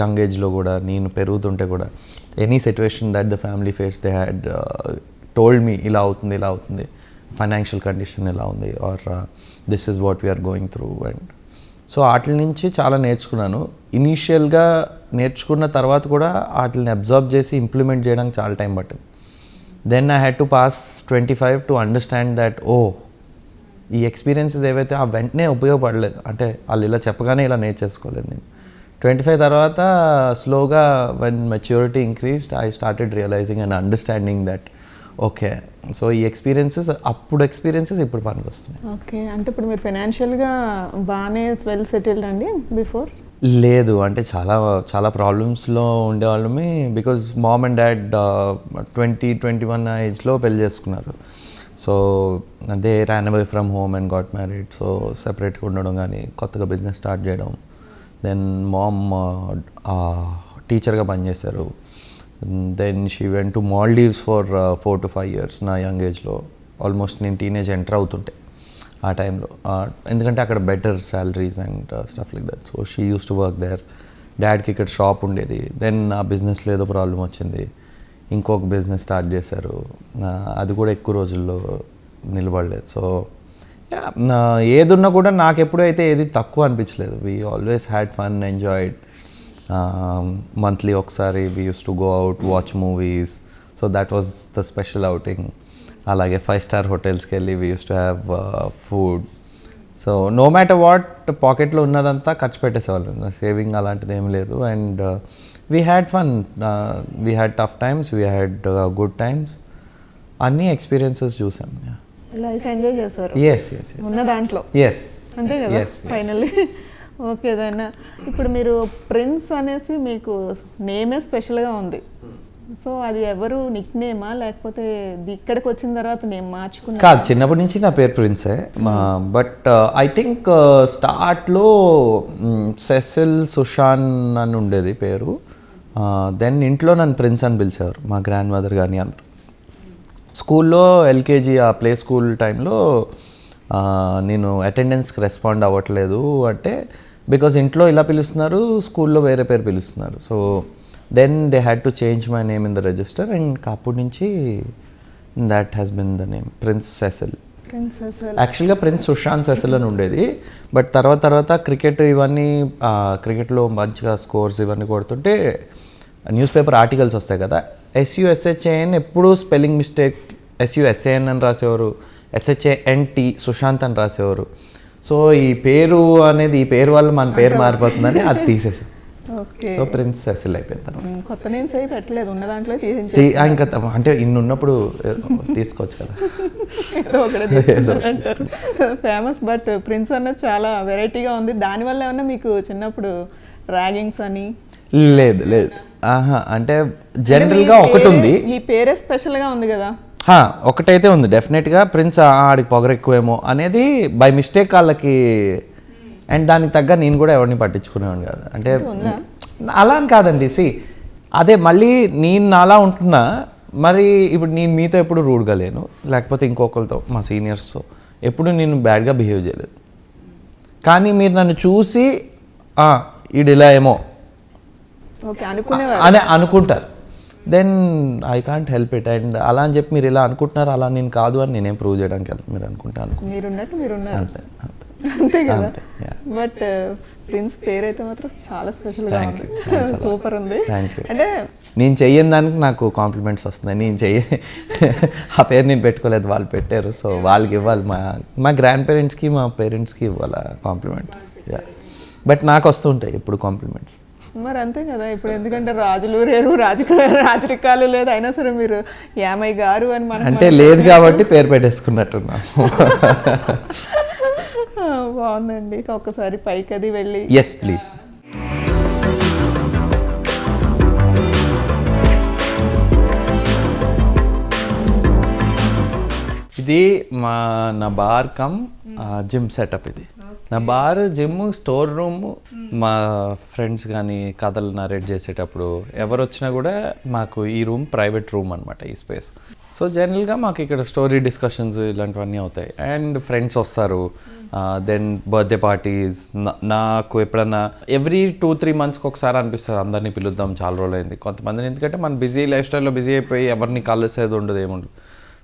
యంగ్ ఏజ్లో కూడా, నేను పెరుగుతుంటే కూడా, any situation that the family face they had told me ఇలా అవుతుంది, ఫైనాన్షియల్ కండిషన్ ఇలా ఉంది, or this is what we are going through. And so వాటి నుంచి చాలా నేర్చుకున్నాను. ఇనీషియల్గా నేర్చుకున్న తర్వాత కూడా వాటిని అబ్జర్వ్ చేసి ఇంప్లిమెంట్ చేయడానికి చాలా టైం పట్టింది. Then I had to pass 25 to understand that ఈ ఎక్స్పీరియన్సెస్ ఏవైతే ఆ వెంటనే ఉపయోగపడలేదు. అంటే వాళ్ళు ఇలా చెప్పగానే ఇలా నేర్చేసుకోలేదు నేను. 25 తర్వాత స్లోగా when maturity increased I started realising and understanding that okay, so ఈ ఎక్స్పీరియన్సెస్ ఇప్పుడు పనికి వస్తున్నాయి. ఓకే, అంటే ఇప్పుడు మీరు ఫైనాన్షియల్గా బాగానే వెల్ సెటిల్డ్ అండి బిఫోర్? లేదు, అంటే చాలా ప్రాబ్లమ్స్లో ఉండేవాళ్ళమే. బికాజ్ మామ్ అండ్ డాడ్ 20-21 ఏజ్లో పెళ్లి చేసుకున్నారు. So they ran away from home and got married. So సెపరేట్గా ఉండడం కానీ కొత్తగా బిజినెస్ స్టార్ట్ చేయడం. దెన్ మామ్ టీచర్గా పనిచేశారు. Then she went to Maldives for 4 to 5 years నా యంగ్ ఏజ్లో. ఆల్మోస్ట్ నేను టీనేజ్ ఎంటర్ అవుతుంటే ఆ టైంలో, ఎందుకంటే అక్కడ better salaries and stuff like that. So she use to work there. డాడ్కి ఇక్కడ షాప్ ఉండేది. దెన్ ఆ బిజినెస్లో ఏదో ప్రాబ్లం వచ్చింది, ఇంకొక బిజినెస్ స్టార్ట్ చేశారు. అది కూడా ఎక్కువ రోజుల్లో నిలబడలేదు. సో ఏదున్నా కూడా నాకు ఎప్పుడైతే ఏది తక్కువ అనిపించలేదు. We always had fun, enjoyed. Monthly ఒకసారి we use to go out, watch movies. So that was the special outing. అలాగే 5-star హోటల్స్కి వెళ్ళి we use to have food. So no matter what పాకెట్లో ఉన్నదంతా ఖర్చు పెట్టేసేవాళ్ళు. సేవింగ్ అలాంటిది ఏం లేదు. And we had fun, we had tough times, we had good times. అన్ని ఎక్స్పీరియన్సెస్ చూసాం. లైఫ్ ఎంజాయ్ చేశారు ఎస్ ఎస్ ఉన్న దాంట్లో. ఎస్ అంతే కదా ఫైనల్లీ. ఓకే దైనా, ఇప్పుడు మీరు ప్రిన్స్ అనేసి మీకు నేమే స్పెషల్గా ఉంది. సో అది ఎవరు నిక్ నేమా, లేకపోతే ఇక్కడికి వచ్చిన తర్వాత నేమ్ మార్చుకున్నా? కాదు, చిన్నప్పటి నుంచి నా పేరు ప్రిన్సే. But I think స్టార్ట్లో Cecil Sushan అని ఉండేది పేరు. దెన్ ఇంట్లో నన్ను ప్రిన్స్ అని పిలిచేవారు మా గ్రాండ్ మదర్ కానీ అందరూ. స్కూల్లో ఎల్కేజీ ఆ ప్లే స్కూల్ టైంలో నేను అటెండెన్స్కి రెస్పాండ్ అవ్వట్లేదు అంటే, బికాజ్ ఇంట్లో ఇలా పిలుస్తున్నారు, స్కూల్లో వేరే పేరు పిలుస్తున్నారు. So then they had to change my name in the register. And అప్పటి నుంచి that has been the name Prince Cecil. యాక్చువల్గా ప్రిన్స్ సుశాంత్ సెసిల్ అని ఉండేది. బట్ తర్వాత క్రికెట్ ఇవన్నీ, క్రికెట్లో మంచిగా స్కోర్స్ ఇవన్నీ కొడుతుంటే న్యూస్ పేపర్ ఆర్టికల్స్ వస్తాయి కదా, SUSHAN ఎప్పుడూ స్పెల్లింగ్ మిస్టేక్, SUSAN అని రాసేవారు, SHANT సుశాంత్ అని రాసేవారు. సో ఈ పేరు అనేది, ఈ పేరు వల్ల మన పేరు మారిపోతుందని అది తీసేసి సో ప్రిన్స్ సెసిల్ అయిపోయిన తర్వాత కొత్త నేమ్స్ అయి పెట్టలేదు, ఉన్న దాంట్లో ఇంకా అంటే ఇన్ని ఉన్నప్పుడు తీసుకోవచ్చు కదా. ఫేమస్. బట్ ప్రిన్స్ అన్నది చాలా వెరైటీగా ఉంది. దానివల్ల ఏమన్నా మీకు చిన్నప్పుడు ర్యాగింగ్స్ అని? లేదు లేదు, అంటే జనరల్గా ఒకటి ఉంది. ఈ పేరే స్పెషల్గా ఉంది కదా. ఒకటైతే ఉంది డెఫినెట్గా, ప్రిన్స్ ఆడికి పొగరు ఎక్కువేమో అనేది బై మిస్టేక్ వాళ్ళకి. అండ్ దానికి తగ్గ నేను కూడా ఎవరిని పట్టించుకునేవాడిని కాదు. అంటే అలా అని కాదండి. అదే మళ్ళీ నేను నాలా ఉంటున్నా, మరి ఇప్పుడు నేను మీతో ఎప్పుడు రూడ్గా లేను, లేకపోతే ఇంకొకరితో మా సీనియర్స్తో ఎప్పుడు నేను బ్యాడ్గా బిహేవ్ చేయలేదు. కానీ మీరు నన్ను చూసి ఈడు ఇలా ఏమో అని అనుకుంటారు. Then I can't help it. And అలా అని చెప్పి మీరు ఇలా అనుకుంటున్నారు, అలా నేను కాదు అని నేనేం ప్రూవ్ చేయడానికి వెళ్ళను. మీరు అనుకుంటాను అంతే అంతే కదా. బట్ ప్రిన్స్ పేరు అయితే మాత్రం చాలా స్పెషల్గా ఉంది. సూపర్ ఉంది. అంటే నేను చెయ్యని దానికి నాకు కాంప్లిమెంట్స్ వస్తున్నాయి. నేను ఆ పేరు నేను పెట్టుకోలేదు, వాళ్ళు పెట్టారు. సో వాళ్ళకి ఇవ్వాలి, మా గ్రాండ్ పేరెంట్స్కి మా పేరెంట్స్కి ఇవ్వాలి కాంప్లిమెంట్. బట్ నాకు వస్తుంటాయి ఇప్పుడు కాంప్లిమెంట్స్. మరి అంతే కదా. ఇప్పుడు ఎందుకంటే రాజులు లేరు, రాజరికాలు లేదు, అయినా సరే మీరు యామయ్య గారు అని మనం అంటే లేదు కాబట్టి పేరు పెట్టేసుకున్నట్టున్నాను. బాగుందండి. ఒక్కసారి పైకి అది వెళ్ళి. Yes please. ఇది నా బార్ కమ్ జిమ్ సెటప్. ఇది నా బార్, జిమ్, స్టోర్ రూమ్. మా ఫ్రెండ్స్ కానీ కథలు నరేట్ చేసేటప్పుడు ఎవరు వచ్చినా కూడా మాకు ఈ రూమ్ ప్రైవేట్ రూమ్ అనమాట, ఈ స్పేస్. సో జనరల్గా మాకు ఇక్కడ స్టోరీ డిస్కషన్స్ ఇలాంటివన్నీ అవుతాయి. అండ్ ఫ్రెండ్స్ వస్తారు. Then birthday parties. నాకు ఎప్పుడన్నా ఎవ్రీ 2-3 monthsకి ఒకసారి అనిపిస్తుంది అందరినీ పిలుద్దాం, చాలా రోజులు అయింది. కొంతమందిని ఎందుకంటే మన బిజీ లైఫ్ స్టైల్లో బిజీ అయిపోయి ఎవరిని కలిసేది ఉండదు, ఏముండదు.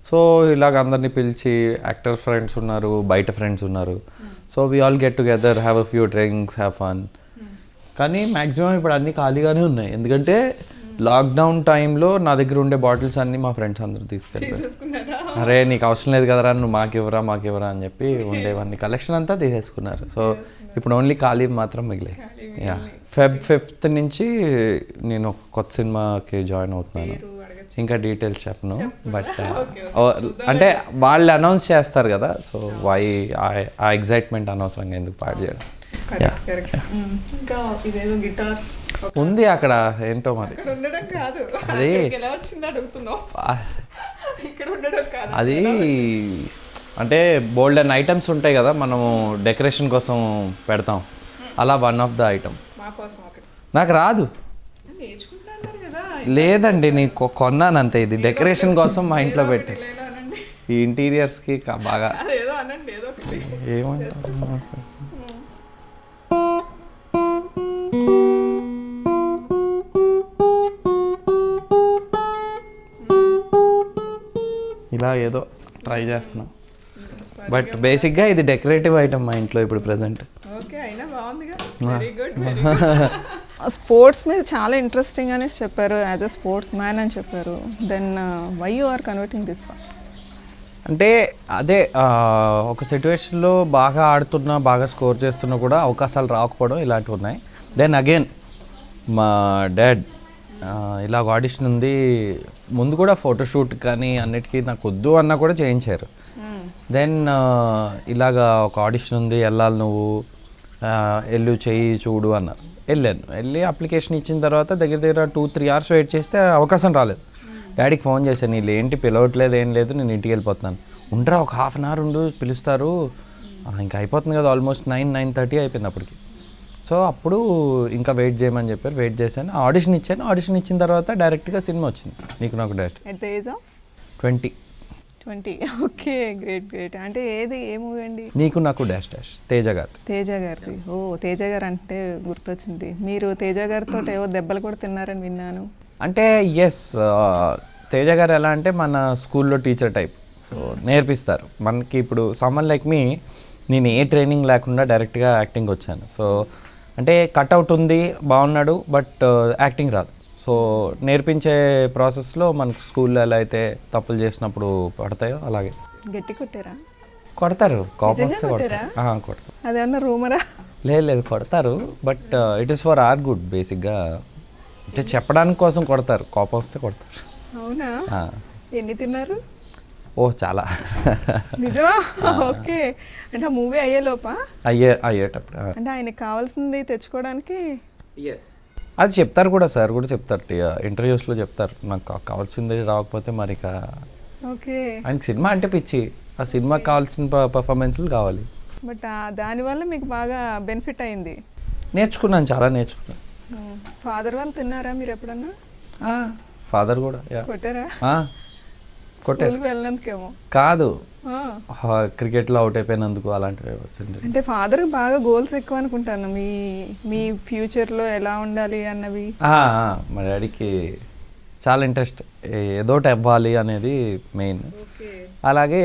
సో ఇలాగ అందరినీ పిలిచి, యాక్టర్స్ ఫ్రెండ్స్ ఉన్నారు, బయట ఫ్రెండ్స్ ఉన్నారు. So we all get together, have a few drinks, have fun. కానీ మ్యాక్సిమం ఇప్పుడు అన్నీ ఖాళీగానే ఉన్నాయి. ఎందుకంటే లాక్డౌన్ టైంలో నా దగ్గర ఉండే బాటిల్స్ అన్నీ మా ఫ్రెండ్స్ అందరూ తీసుకెళ్తారు. అరే నీకు అవసరం లేదు కదరా, నువ్వు మాకివ్వరా అని చెప్పి ఉండేవన్నీ కలెక్షన్ అంతా తీసేసుకున్నారు. సో ఇప్పుడు ఓన్లీ ఖాళీ మాత్రం మిగిలే. Feb 5th నుంచి నేను ఒక కొత్త సినిమాకి జాయిన్ అవుతున్నాను. ఇంకా డీటెయిల్స్ చెప్పను. బట్ అంటే వాళ్ళు అనౌన్స్ చేస్తారు కదా, సో ఆ ఎగ్జైట్మెంట్ అనవసరంగా ఎందుకు పాడు చేయడం. ఉంది అక్కడ, ఏంటో మరి అది ఇక్కడ ఉండడం కాదు. అది అంటే బోల్డ్ అండ్ ఐటమ్స్ ఉంటాయి కదా, మనము డెకరేషన్ కోసం పెడతాం, అలా వన్ ఆఫ్ ద ఐటమ్. మా కోసం ఒకటి నాకు రాదు. నేర్చుకుంటున్నారు కదా. లేదండి, నేను కొన్నాను అంతే. ఇది డెకరేషన్ కోసం మా ఇంట్లో పెట్టి ఇలా అనండి, ఈ ఇంటీరియర్స్కి బాగా ఏదో అనండి, ఏదో ఒకటి. ఏమంటారు. ఇలా ఏదో ట్రై చేస్తున్నాం, బట్ బేసిక్గా ఇది డెకరేటివ్ ఐటమ్ మా ఇంట్లో ఇప్పుడు ప్రజెంట్. ఓకే, అయినా బాగుందిగా. Very good. స్పోర్ట్స్ మీద చాలా ఇంట్రెస్టింగ్ అనేసి చెప్పారు, యాజ్ అ స్పోర్ట్స్ మ్యాన్ అని చెప్పారు. Then why you are converting this one? అంటే అదే ఒక సిచ్యువేషన్లో బాగా ఆడుతున్నా, బాగా స్కోర్ చేస్తున్నా కూడా అవకాశాలు రాకపోవడం ఇలాంటివి ఉన్నాయి. దెన్ అగైన్ మా డాడ్ ఇలాగ ఆడిషన్ ఉంది, ముందు కూడా ఫోటోషూట్ కానీ అన్నిటికీ నాకు వద్దు అన్నా కూడా చేయించారు. దెన్ ఇలాగా ఒక ఆడిషన్ ఉంది, వెళ్ళాలి నువ్వు, వెళ్ళు చెయ్యి చూడు అన్నారు. వెళ్ళి అప్లికేషన్ ఇచ్చిన తర్వాత దగ్గర దగ్గర 2-3 hours వెయిట్ చేస్తే అవకాశం రాలేదు. డాడీకి ఫోన్ చేశాను, నీళ్ళు ఏంటి పిలవట్లేదు, ఏం లేదు, నేను ఇంటికి వెళ్ళిపోతున్నాను. ఉండరా ఒక 1/2 hour ఉండు, పిలుస్తారు. ఇంకా అయిపోతుంది కదా, ఆల్మోస్ట్ 9-9:30 అయిపోయింది అప్పటికి. సో అప్పుడు ఇంకా వెయిట్ చేయమని చెప్పారు, వెయిట్ చేశాను, ఆడిషన్ ఇచ్చాను. ఆడిషన్ ఇచ్చిన తర్వాత డైరెక్ట్గా సినిమా వచ్చింది నీకు నాకు direct. At the age of 20. Okay, great great. అంటే ఏది, ఏ మూవీ అండి? నీకు నాకు డాష్ డాష్, తేజ గారు. తేజ గారిది. ఓ, తేజ గారు అంటే గుర్తొచ్చింది, మీరు తేజ గారితో ఏవో దెబ్బలు కూడా తిన్నారని విన్నాను. అంటే ఎస్, తేజ గారు ఎలా అంటే మన స్కూల్లో టీచర్ టైప్. సో నేర్పిస్తారు మనకి. ఇప్పుడు సమ్మన్ లైక్ మీ, నేను ఏ ట్రైనింగ్ లేకుండా డైరెక్ట్గా యాక్టింగ్ వచ్చాను. సో అంటే కట్అవుట్ ఉంది, బాగున్నాడు, బట్ యాక్టింగ్ రాదు. సో నేర్పించే ప్రాసెస్లో మనకు స్కూల్లో ఎలా అయితే తప్పులు చేసినప్పుడు పడతాయో అలాగే. గట్టి కొట్టారా? కొడతారు, కోపం వస్తే కొడతారు. కొడతారు. అదేమన్నా రూమరా? లేదు కొడతారు, but it is for our good. బేసిక్గా అంటే చెప్పడానికి కోసం కొడతారు, కోపం వస్తే కొడతారు. అవునా? ఎన్ని తిన్నారు? ఓ చాలా. నిజమా? ఓకే. అంటే ఆ మూవీ అయ్యేలోపా? అయ్యేటప్పుడు అంటే ఆయనకి కావాల్సింది తెచ్చుకోవడానికి అది చెప్తారు కూడా, సార్ కూడా చెప్తారు, ఇంటర్వ్యూస్లో చెప్తారు, నాకు కావాల్సింది రాకపోతే మరి ఇక. ఓకే. ఆయనకి సినిమా అంటే పిచ్చి, ఆ సినిమాకి కావాల్సిన పర్ఫార్మెన్స్లు కావాలి. బట్ దానివల్ల మీకు బాగా బెనిఫిట్ అయింది. నేర్చుకున్నాను, చాలా నేర్చుకున్నాను. ఫాదర్ వాళ్ళు తిన్నారా మీరు ఎప్పుడన్నా? ఫాదర్ కూడా కొట్టారా? కొట్టారు. వెళ్ళినందుకేమో కాదు, క్రికెట్లో అవుట్ అయిపోయినందుకు అలాంటివి వచ్చింది. అంటే ఫాదర్ బాగా గోల్స్ ఎక్కువ అనుకుంటాను, మీ ఫ్యూచర్లో ఎలా ఉండాలి అన్నవి. మా డాడీకి చాలా ఇంట్రెస్ట్, ఏదోటి అవ్వాలి అనేది మెయిన్. అలాగే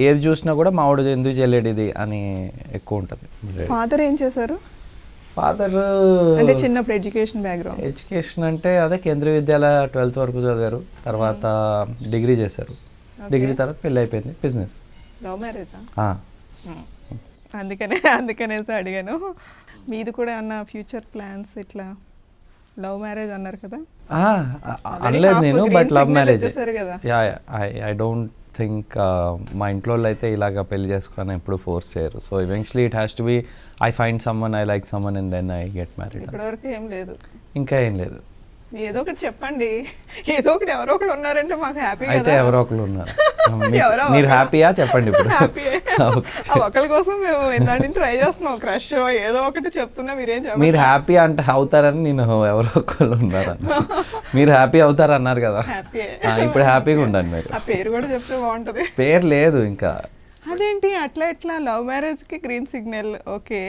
ఏది చూసినా కూడా మావాడు ఎందుకు చేయలేడు ఇది అని ఎక్కువ ఉంటుంది. ఫాదర్ ఏం చేశారు? ఫాదర్ అంటే చిన్నప్పుడు ఎడ్యుకేషన్ అంటే అదే కేంద్రీయ విద్యాలయ 12th వరకు చదివారు, తర్వాత డిగ్రీ చేశారు. డిగ్రీ తర్వాత పెళ్ళి అయిపోయింది, బిజినెస్. లవ్ మ్యారేజా? అందుకనేసి అడిగాను. మీది కూడా అన్న ఫ్యూచర్ ప్లాన్స్ ఇట్లా లవ్ మ్యారేజ్ అన్నారు కదా? అనలేదు నేను, but love marriage. Yeah, I don't think మా ఇంట్లో అయితే ఇలాగ పెళ్లి చేసుకొని ఎప్పుడు ఫోర్స్ చేయరు. So eventually it has to be I find someone, I like someone and then I get married. ఇప్పటివరకు ఏం లేదు? ఇంకా ఏం లేదు. ఏదో ఒకటి చెప్పండి, ఏదో ఒకటి. ఎవరో ఒకరు ఉన్నారంటే మాకు హ్యాపీ. అయితే ఎవరో ఒకరు ఉన్నారు, మీరు హ్యాపీయా చెప్పండి ఇప్పుడు. ఒకరి కోసం మేము ఏంటంటే ట్రై చేస్తున్నాం, క్రష్ ఏదో ఒకటి చెప్తున్నా, మీరేం చెప్పండి. మీరు హ్యాపీ అంటే అవుతారని నేను ఎవరో ఒకళ్ళు ఉన్నారన్న, మీరు హ్యాపీ అవుతారన్నారు కదా, ఇప్పుడు హ్యాపీగా ఉండండి. మీరు ఆ పేరు కూడా చెప్తే బాగుంటుంది. పేరు లేదు ఇంకా. అదేంటి అట్లా ఎట్లా? లవ్ మ్యారేజ్కి గ్రీన్ సిగ్నల్, ఓకే.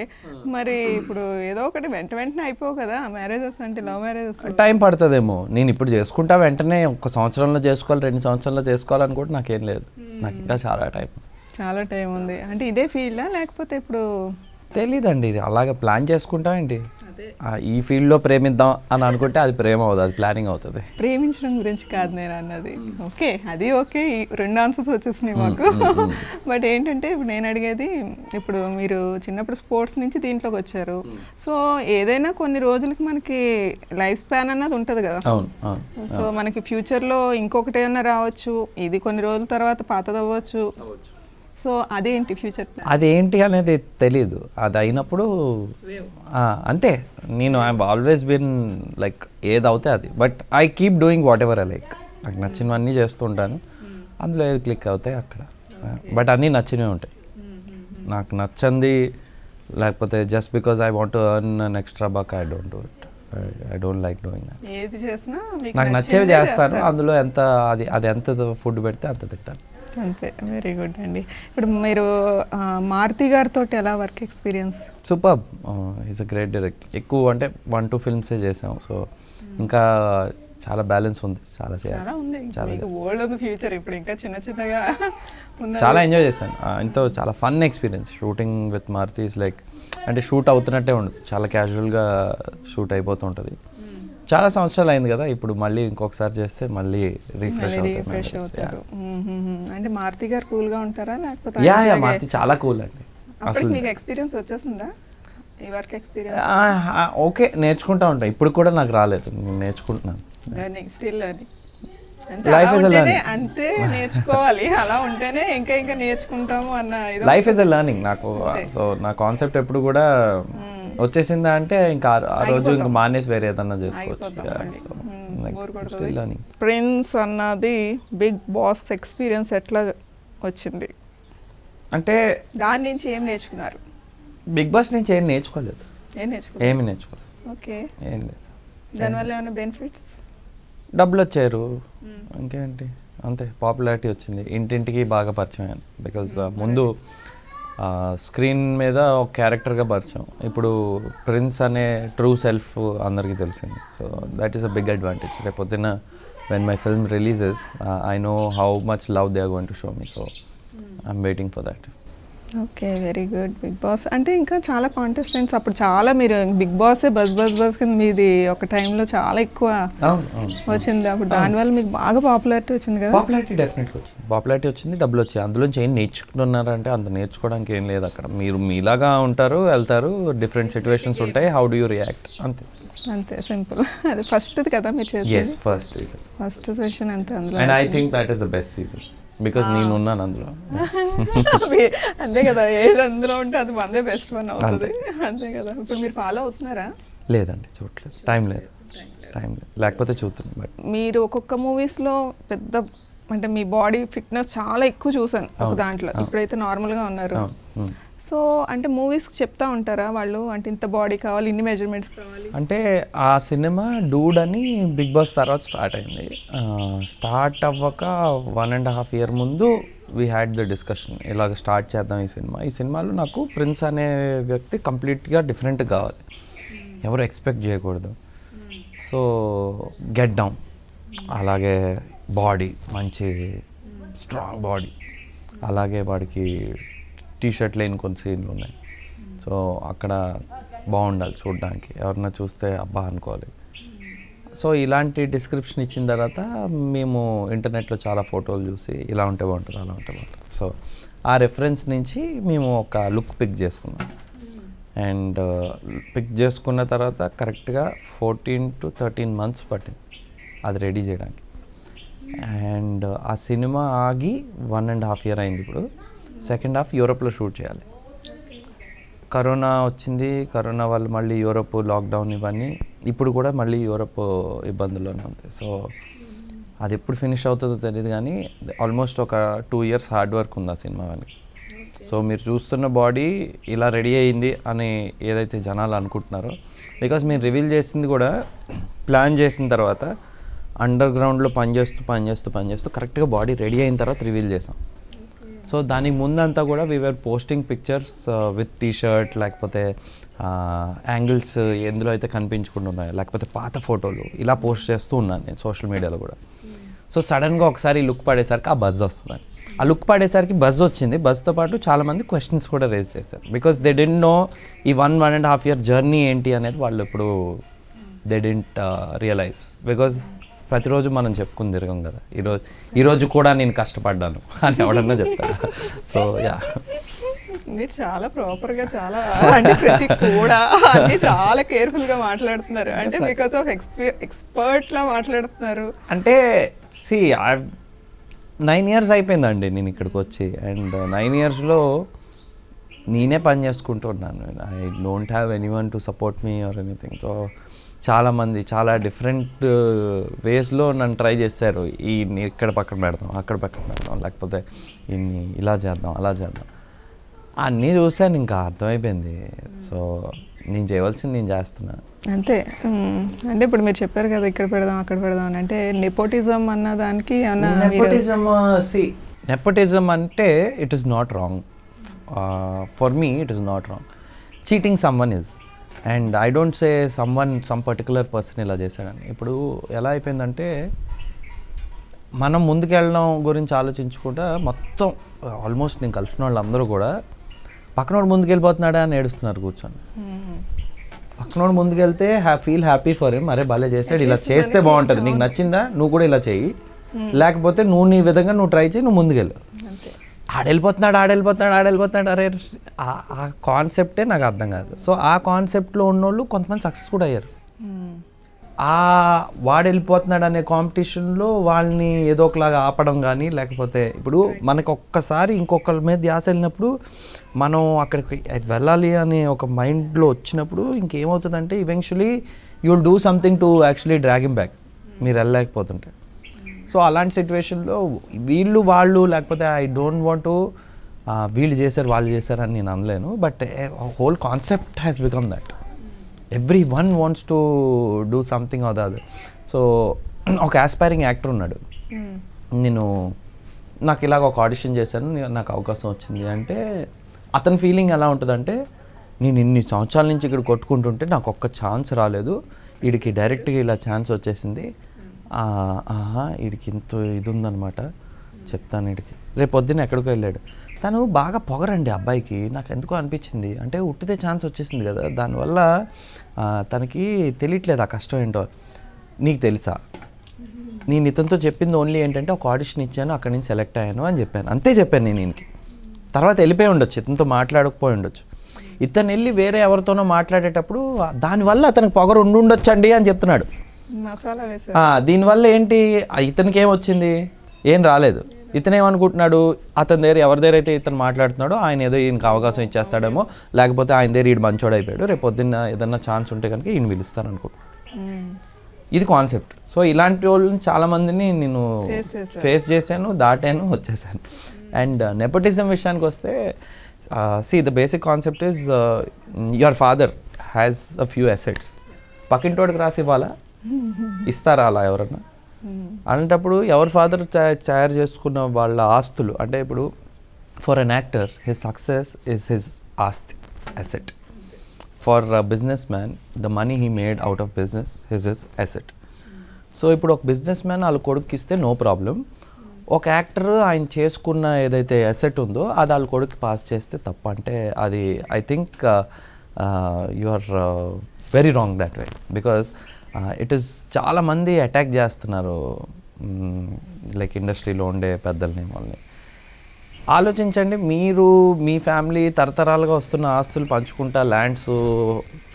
మరి ఇప్పుడు ఏదో ఒకటి వెంటనే అయిపోవు కదా మ్యారేజెస్ అంటే, లవ్ మ్యారేజెస్ టైం పడుతుందేమో. నేను ఇప్పుడు చేసుకుంటా వెంటనే 1 సంవత్సరంలో చేసుకోవాలి, 2 సంవత్సరాల్లో చేసుకోవాలని కూడా నాకేం లేదు. నాకు ఇంకా చాలా టైం ఉంది. అంటే ఇదే ఫీల్డా లేకపోతే ఇప్పుడు తెలీదండి, అలాగే ప్లాన్ చేసుకుంటా ఏంటి, ఈ ఫీల్డ్లో ప్రేమిద్దాం అని అనుకుంటే అది ప్రేమ అవుతుంది, అది ప్లానింగ్ అవుతుంది. ప్రేమించడం గురించి కాదు నేను అన్నది. ఓకే, అది ఓకే, ఈ 2 ఆన్సర్స్ వచ్చేసినాయి మాకు. బట్ ఏంటంటే ఇప్పుడు నేను అడిగేది, ఇప్పుడు మీరు చిన్నప్పుడు స్పోర్ట్స్ నుంచి దీంట్లోకి వచ్చారు. సో ఏదైనా కొన్ని రోజులకి మనకి లైఫ్ స్పాన్ అన్నది ఉంటుంది కదా. సో మనకి ఫ్యూచర్లో ఇంకొకటి ఏమైనా రావచ్చు, ఇది కొన్ని రోజుల తర్వాత పాతది అవ్వచ్చు. సో అదేంటి ఫ్యూచర్ ప్లాన్? అదేంటి అనేది తెలీదు, అది అయినప్పుడు అంతే. నేను ఐ ఆల్వేస్ బిన్ లైక్ ఏది అవుతే అది, but I keep doing what ever I like. నాకు నచ్చినవన్నీ చేస్తూ ఉంటాను. అందులో ఏది క్లిక్ అవుతాయి అక్కడ. బట్ అన్నీ నచ్చినవి ఉంటాయి. నాకు నచ్చంది లేకపోతే just because I want to earn an extra buck I don't do it. I don't like doing that. ఏది చేసినా నాకు నచ్చేవి చేస్తాను. అందులో ఎంత అది ఎంత ఫుడ్ పెడితే అంత తింటాను. అంతే. వెరీ గుడ్ అండి. ఇప్పుడు మీరు మారుతి గారితో ఎలా work experience? Super. Is a great director. ఎక్కువ అంటే 1-2 ఫిల్మ్సే చేసాము. సో ఇంకా చాలా బ్యాలెన్స్ ఉంది. చాలా ఉంది. వరల్డ్ ఆఫ్ ది ఫ్యూచర్ ఇప్పుడు ఇంకా చిన్నగా చాలా ఎంజాయ్ చేశాను. ఇంత చాలా fun experience shooting with Maruthi. Is like అంటే షూట్ అవుతున్నట్టే ఉండదు, చాలా క్యాజువల్గా షూట్ అయిపోతుంటుంది. చాలా సంవత్సరాలు అయింది కదా, ఇప్పుడు మళ్ళీ ఇంకొకసారి చేస్తే మళ్ళీ రీఫ్రెష్ అవుతారు. అంటే మారుతి గారు కూల్గా ఉంటారా లేకపోతే? యా మారుతి చాలా కూల్ అండి. అసలు మీకు ఎక్స్పీరియన్స్ వచ్చేసిందా ఈ వర్క్ ఎక్స్పీరియన్స్? ఓకే, నేర్చుకుంటా ఉంటాను. ఇప్పుడు కూడా నాకు రాలేదు, నేను నేర్చుకుంటున్నాను. స్టిల్ అది లైఫ్ ఇస్ లెర్నింగ్. అంతే, నేర్చుకోవాలి. అలా ఉంటేనే ఇంకా నేర్చుకుంటాము అన్న ఇది. లైఫ్ ఇస్ ఎ లెర్నింగ్ నాకు. సో నా కాన్సెప్ట్ ఎప్పుడు కూడా వచ్చేసిందా అంటే ఇంకా ఆ రోజు ఇంకా మానేసి వేరే ఏదన్నా చేసుకోవచ్చు. ప్రిన్స్ అన్నది బిగ్ బాస్ ఎక్స్పీరియన్స్ ఎట్లా వచ్చింది అంటే దాని నుంచి ఏం నేర్చుకున్నారు? బిగ్ బాస్ నుంచి ఏం నేర్చుకోలేదు. ఏమి నేర్చుకోలేదు. ఓకే. ఏం లేదు. దానివల్ల ఏమైనా బెనిఫిట్స్? డబ్బులు వచ్చారు, ఇంకేంటి, అంతే. పాపులారిటీ వచ్చింది, ఇంటింటికి బాగా పరిచయం అయ్యాను. బికాజ్ ముందు స్క్రీన్ మీద ఒక క్యారెక్టర్గా పరిచయం, ఇప్పుడు ప్రిన్స్ అనే ట్రూ సెల్ఫ్ అందరికీ తెలిసింది. So that is a big advantage. రేపొద్దున when my film releases I know how much love they are going to show me. So I'm waiting for that. Okay, very good. Big boss అంటే ఇంకా చాలా contestants అప్పుడు చాలా మీరు big బాసే bus కింద మీది ఒక టైంలో చాలా ఎక్కువ వచ్చింది. అప్పుడు దానివల్ల మీకు బాగా పాపులారిటీ వచ్చింది కదా? పాపులారిటీ డెఫినెట్గా వచ్చింది. పాపులారిటీ వచ్చింది, డబ్బులు వచ్చాయి. అందులోంచి ఏం నేర్చుకుంటున్నారంటే అంత నేర్చుకోవడానికి ఏం లేదు అక్కడ. మీరు మీలాగా ఉంటారు, వెళ్తారు, డిఫరెంట్ సిచ్యువేషన్స్ ఉంటాయి, హౌ డూ యూ రియాక్ట్, అంతే. అంతే, సింపుల్. అది ఫస్ట్ కదా మీరు చేసేది? ఫస్ట్ సెషన్ అంతే. అందులో and I think that is the best season because నేను ఉన్నాను అందులో. అంతే కదా, ఏది అందులో ఉంటే అది మందే బెస్ట్ వన్ అవుతుంది. అంతే కదా. ఇప్పుడు మీరు ఫాలో అవుతున్నారా? లేదండి, చూడలేదు, టైం లేదు, లేకపోతే చూస్తున్నాను. బట్ మీరు ఒక్కొక్క మూవీస్లో పెద్ద అంటే మీ బాడీ ఫిట్నెస్ చాలా ఎక్కువ చూసాను ఒక దాంట్లో. ఇప్పుడైతే నార్మల్గా ఉన్నారు. సో అంటే మూవీస్కి చెప్తా ఉంటారా వాళ్ళు, అంటే ఇంత బాడీ కావాలి, ఇన్ని మెజర్మెంట్స్ కావాలి? అంటే ఆ సినిమా డూడ్ అని బిగ్ బాస్ తర్వాత స్టార్ట్ అయింది. స్టార్ట్ అవ్వక 1.5 year ముందు వీ హ్యాడ్ ద డిస్కషన్, ఇలాగ స్టార్ట్ చేద్దాం ఈ సినిమా. ఈ సినిమాలో నాకు ప్రిన్స్ అనే వ్యక్తి కంప్లీట్గా డిఫరెంట్ కావాలి, ఎవరు ఎక్స్పెక్ట్ చేయకూడదు. సో గెట్ డౌన్, అలాగే బాడీ మంచి స్ట్రాంగ్ బాడీ, అలాగే వాడికి టీషర్ట్ లేని కొన్ని సీన్లు ఉన్నాయి. సో అక్కడ బాగుండాలి చూడడానికి, ఎవరన్నా చూస్తే అబ్బా అనుకోవాలి. సో ఇలాంటి డిస్క్రిప్షన్ ఇచ్చిన తర్వాత మేము ఇంటర్నెట్లో చాలా ఫోటోలు చూసి ఇలా ఉంటే బాగుంటుంది, అలా ఉంటే బాగుంటుంది. సో ఆ రెఫరెన్స్ నుంచి మేము ఒక లుక్ పిక్ చేసుకున్నాం. అండ్ పిక్ చేసుకున్న తర్వాత కరెక్ట్గా 14 to 13 months పట్టింది అది రెడీ చేయడానికి. అండ్ ఆ సినిమా ఆగి 1.5 year అయింది. ఇప్పుడు సెకండ్ హాఫ్ యూరోప్లో షూట్ చేయాలి. కరోనా వచ్చింది, కరోనా వల్ల మళ్ళీ యూరోప్ లాక్డౌన్ ఇవన్నీ, ఇప్పుడు కూడా మళ్ళీ యూరోప్ ఇబ్బందుల్లోనే ఉంది. సో అది ఎప్పుడు ఫినిష్ అవుతుందో తెలియదు, కానీ ఆల్మోస్ట్ ఒక 2 years హార్డ్ వర్క్ ఉంది ఆ సినిమా అని. సో మీరు చూస్తున్న బాడీ ఇలా రెడీ అయ్యింది అని ఏదైతే జనాలు అనుకుంటున్నారో, బికాజ్ మీరు రివీల్ చేసింది కూడా ప్లాన్ చేసిన తర్వాత అండర్ గ్రౌండ్లో పనిచేస్తూ కరెక్ట్గా బాడీ రెడీ అయిన తర్వాత రివీల్ చేసాం. సో దానికి ముందంతా కూడా we are posting pictures with t shirt, లేకపోతే యాంగిల్స్ ఎందులో అయితే కనిపించకుండా ఉన్నాయో, లేకపోతే పాత ఫోటోలు ఇలా పోస్ట్ చేస్తూ ఉన్నాను నేను సోషల్ మీడియాలో కూడా. సో సడన్గా ఒకసారి లుక్ పడేసరికి ఆ బజ్ వస్తుంది. ఆ లుక్ పడేసరికి బజ్ వచ్చింది. బజ్తో పాటు చాలామంది క్వశ్చన్స్ కూడా రేజ్ చేశారు, బికాస్ దే డెంట్ నో ఈ 1.5 year జర్నీ ఏంటి అనేది వాళ్ళు ఎప్పుడు దే డెంట్ రియలైజ్. బికాజ్ ప్రతిరోజు మనం చెప్పుకుని తిరగం కదా, ఈరోజు కూడా నేను కష్టపడ్డాను అని ఎవడన్నా చెప్తారు. సో యా, మీరు చాలా ప్రాపర్గా, చాలా అంటే ప్రతి కూడా అన్ని చాలా కేర్ఫుల్గా మాట్లాడుతున్నారు. అంటే బికాస్ ఆఫ్ ఎక్స్పర్ట్లా మాట్లాడుతున్నారు. అంటే సి 9 years అయిపోయిందండి నేను ఇక్కడికి వచ్చి. అండ్ 9 yearsలో నేనే పని చేసుకుంటూ ఉన్నాను. I don't have anyone to support me or anything. So చాలామంది చాలా డిఫరెంట్ వేస్లో నన్ను ట్రై చేశారు. ఇక్కడ పక్కన పెడదాం, అక్కడ పక్కన పెడదాం, లేకపోతే ఇన్ని ఇలా చేద్దాం, అలా చేద్దాం. అన్నీ చూశాను, ఇంకా అర్థమైపోయింది. సో నేను చేయవలసింది నేను చేస్తున్నా అంతే. అంటే ఇప్పుడు మీరు చెప్పారు కదా ఇక్కడ పెడదాం అక్కడ పెడదాం అని, అంటే నెపోటిజం అన్న దానికి నెపోటిజం అంటే it is not wrong. For me it is not wrong. Cheating someone is, and I don't say some particular person ఇలా చేశాడని. ఇప్పుడు ఎలా అయిపోయిందంటే మనం ముందుకెళ్ళడం గురించి ఆలోచించుకుంటా మొత్తం ఆల్మోస్ట్ నేను కలిసిన వాళ్ళందరూ కూడా పక్కనోడు ముందుకెళ్ళిపోతున్నాడా అని ఏడుస్తున్నారు కూర్చొని. పక్కనోడు ముందుకెళ్తే ఫీల్ హ్యాపీ ఫర్ హిమ్, అరే భలే చేసాడు, ఇలా చేస్తే బాగుంటుంది, నీకు నచ్చిందా నువ్వు కూడా ఇలా చెయ్యి, లేకపోతే నువ్వు నీ విధంగా నువ్వు ట్రై చేయి, నువ్వు ముందుకెళ్ళు. ఆడెళ్ళిపోతున్నాడు అరే ఆ కాన్సెప్టే నాకు అర్థం కాదు. సో ఆ కాన్సెప్ట్లో ఉన్నోళ్ళు కొంతమంది సక్సెస్ కూడా అయ్యారు. వాడు వెళ్ళిపోతున్నాడు అనే కాంపిటీషన్లో వాళ్ళని ఏదో ఒకలాగా ఆపడం కానీ, లేకపోతే ఇప్పుడు మనకు ఒక్కసారి ఇంకొకరి మీద ధ్యాస వెళ్ళినప్పుడు మనం అక్కడికి వెళ్ళాలి అనే ఒక మైండ్లో వచ్చినప్పుడు ఇంకేమవుతుందంటే eventually you will do something to actually drag him back, మీరు వెళ్ళలేకపోతుంటే. సో అలాంటి సిచ్యువేషన్లో వాళ్ళు లేకపోతే ఐ డోంట్ వాంట్ టు వీళ్ళు చేశారు వాళ్ళు చేశారు అని నేను అనలేను. But whole concept has become that every one wants to do something or the other. So ఒక ఆస్పైరింగ్ యాక్టర్ ఉన్నాడు, నాకు ఇలాగ ఒక ఆడిషన్ చేశాను, నాకు అవకాశం వచ్చింది అంటే అతని ఫీలింగ్ ఎలా ఉంటుందంటే, నేను ఇన్ని సంవత్సరాల నుంచి ఇక్కడ కొట్టుకుంటుంటే నాకు ఒక్క ఛాన్స్ రాలేదు, వీడికి డైరెక్ట్గా ఇలా ఛాన్స్ వచ్చేసింది, వీడికి ఇంత ఇది ఉందన్నమాట, చెప్తాను వీడికి. రేపు పొద్దున్న ఎక్కడికో వెళ్ళాడు, తను బాగా పొగరండి అబ్బాయికి. నాకు ఎందుకో అనిపించింది, అంటే ఉట్టితే ఛాన్స్ వచ్చేసింది కదా, దానివల్ల తనకి తెలియట్లేదు ఆ కష్టం ఏంటో. నీకు తెలుసా, నేను ఇతనితో చెప్పింది ఓన్లీ ఏంటంటే ఒక ఆడిషన్ ఇచ్చాను, అక్కడి నుంచి సెలెక్ట్ అయ్యాను అని చెప్పాను, అంతే చెప్పాను నేను ఈయనకి. తర్వాత వెళ్ళిపోయి ఉండొచ్చు, ఇతనితో మాట్లాడకపోయి ఉండొచ్చు. ఇతను వెళ్ళి వేరే ఎవరితోనో మాట్లాడేటప్పుడు దానివల్ల అతనికి పొగరు ఉండొచ్చండి అని చెప్తున్నాడు. దీనివల్ల ఏంటి, ఇతనికి ఏమొచ్చింది, ఏం రాలేదు. ఇతనేమనుకుంటున్నాడు, అతని దగ్గర ఎవరి దగ్గర అయితే ఇతను మాట్లాడుతున్నాడో ఆయన ఏదో ఈయనకి అవకాశం ఇచ్చేస్తాడేమో, లేకపోతే ఆయన దగ్గర ఈడు మంచోడు అయిపోయాడు, రేపు పొద్దున్న ఏదన్నా ఛాన్స్ ఉంటే కనుక ఈయన పిలుస్తాను అనుకుంటున్నాడు. ఇది కాన్సెప్ట్. సో ఇలాంటి వాళ్ళని చాలామందిని నేను ఫేస్ చేశాను, దాటాను, వచ్చేసాను. అండ్ నెపోటిజం విషయానికి వస్తే, the basic concept is your father has a few assets, పక్కింటోడికి రాసి ఇవ్వాలా, ఇస్తారా అలా ఎవరన్నా? అలాంటప్పుడు ఎవరి ఫాదర్ తయారు చేసుకున్న వాళ్ళ ఆస్తులు, అంటే ఇప్పుడు for an actor his success is his ఆస్తి, asset. For businessman the money he made out of business his asset. So ఇప్పుడు ఒక బిజినెస్ మ్యాన్ వాళ్ళ కొడుకు ఇస్తే నో ప్రాబ్లం, ఒక యాక్టర్ ఆయన చేసుకున్న ఏదైతే అసెట్ ఉందో అది వాళ్ళ కొడుకు పాస్ చేస్తే తప్ప. అంటే అది I think you are very wrong that way, because it is చాలామంది అటాక్ చేస్తున్నారు లైక్ ఇండస్ట్రీలో ఉండే పెద్దల్ని వాళ్ళని. ఆలోచించండి, మీరు మీ ఫ్యామిలీ తరతరాలుగా వస్తున్న ఆస్తులు పంచుకుంటా ల్యాండ్స్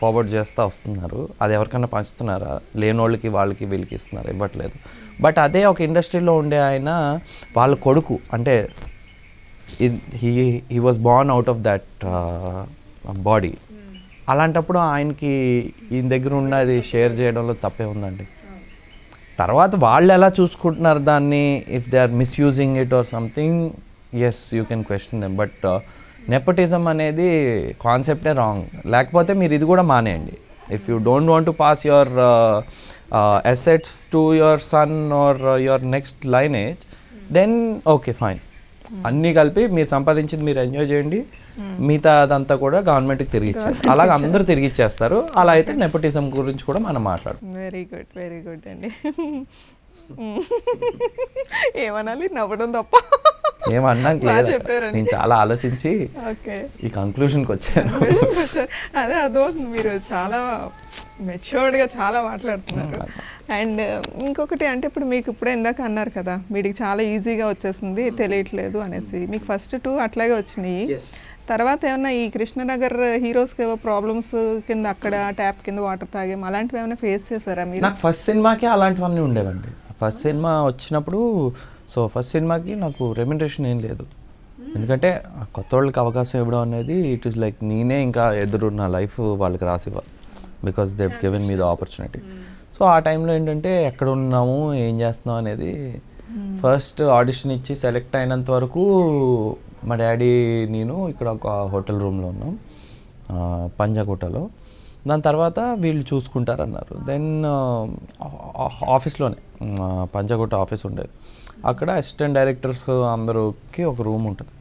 ఫార్వర్డ్ చేస్తూ వస్తున్నారు, అది ఎవరికైనా పంచుతున్నారా? లేనోళ్ళకి వాళ్ళకి వీళ్ళకి ఇస్తున్నారు, ఇవ్వట్లేదు. బట్ అదే ఒక ఇండస్ట్రీలో ఉండే ఆయన వాళ్ళ కొడుకు, అంటే he was Born out of that body, అలాంటప్పుడు ఆయనకి ఈయన దగ్గర ఉన్నది షేర్ చేయడంలో తప్పే ఉందండి. తర్వాత వాళ్ళు ఎలా చూసుకుంటున్నారు దాన్ని, if they are misusing it or something, yes you can question them. But nepotism అనేది కాన్సెప్టే రాంగ్. లేకపోతే మీరు ఇది కూడా మానేయండి. If you don't want to pass your assets to your son or your next lineage, then okay fine, అన్నీ కలిపి మీరు సంపాదించింది మీరు ఎంజాయ్ చేయండి, మిగతా అదంతా కూడా గవర్నమెంట్కి తిరిగి ఇచ్చారు. అలాగే అందరూ తిరిగి ఇచ్చేస్తారు. అలా అయితే నెపోటిజం గురించి కూడా మనం మాట్లాడు. వెరీ గుడ్ అండి. ఏమనాలి, నవ్వడం తప్ప ఏమన్నా నేను చాలా ఆలోచించి ఈ కంక్లూషన్కి వచ్చాను. అదే అదో మీరు చాలా మెచ్యూర్డ్గా చాలా మాట్లాడుతున్నారు. అండ్ ఇంకొకటి అంటే ఇప్పుడు మీకు ఇప్పుడే ఇందాక అన్నారు కదా వీడికి చాలా ఈజీగా వచ్చేసింది తెలియట్లేదు అనేసి, మీకు ఫస్ట్ 2 అట్లాగే వచ్చినాయి. తర్వాత ఏమన్నా ఈ కృష్ణనగర్ హీరోస్కి ఏవో ప్రాబ్లమ్స్ కింద అక్కడ ట్యాప్ కింద వాటర్ తాగేమో అలాంటివి ఏమైనా ఫేస్ చేశారా మీరు? నాకు ఫస్ట్ సినిమాకే అలాంటివన్నీ ఉండేవండి. ఫస్ట్ సినిమా వచ్చినప్పుడు, సో ఫస్ట్ సినిమాకి నాకు రెమ్యునరేషన్ ఏం లేదు, ఎందుకంటే కొత్త వాళ్ళకి అవకాశం ఇవ్వడం అనేది ఇట్ ఈస్ లైక్ నేనే ఇంకా ఎదురు నా లైఫ్ వాళ్ళకి రాసివ్వాలి. Because they given me the opportunity. So ఆ టైంలో ఏంటంటే ఎక్కడ ఉన్నాము ఏం చేస్తున్నాం అనేది ఫస్ట్ ఆడిషన్ ఇచ్చి సెలెక్ట్ అయినంత వరకు మా డాడీ నేను ఇక్కడ ఒక హోటల్ రూమ్లో ఉన్నాం, పంజాగుట్టలో. దాని తర్వాత వీళ్ళు చూసుకుంటారన్నారు. దెన్ ఆఫీస్లోనే పంజాగుట్ట ఆఫీస్ ఉండేది, అక్కడ అసిస్టెంట్ డైరెక్టర్స్ అందరికి ఒక రూమ్ ఉంటుంది.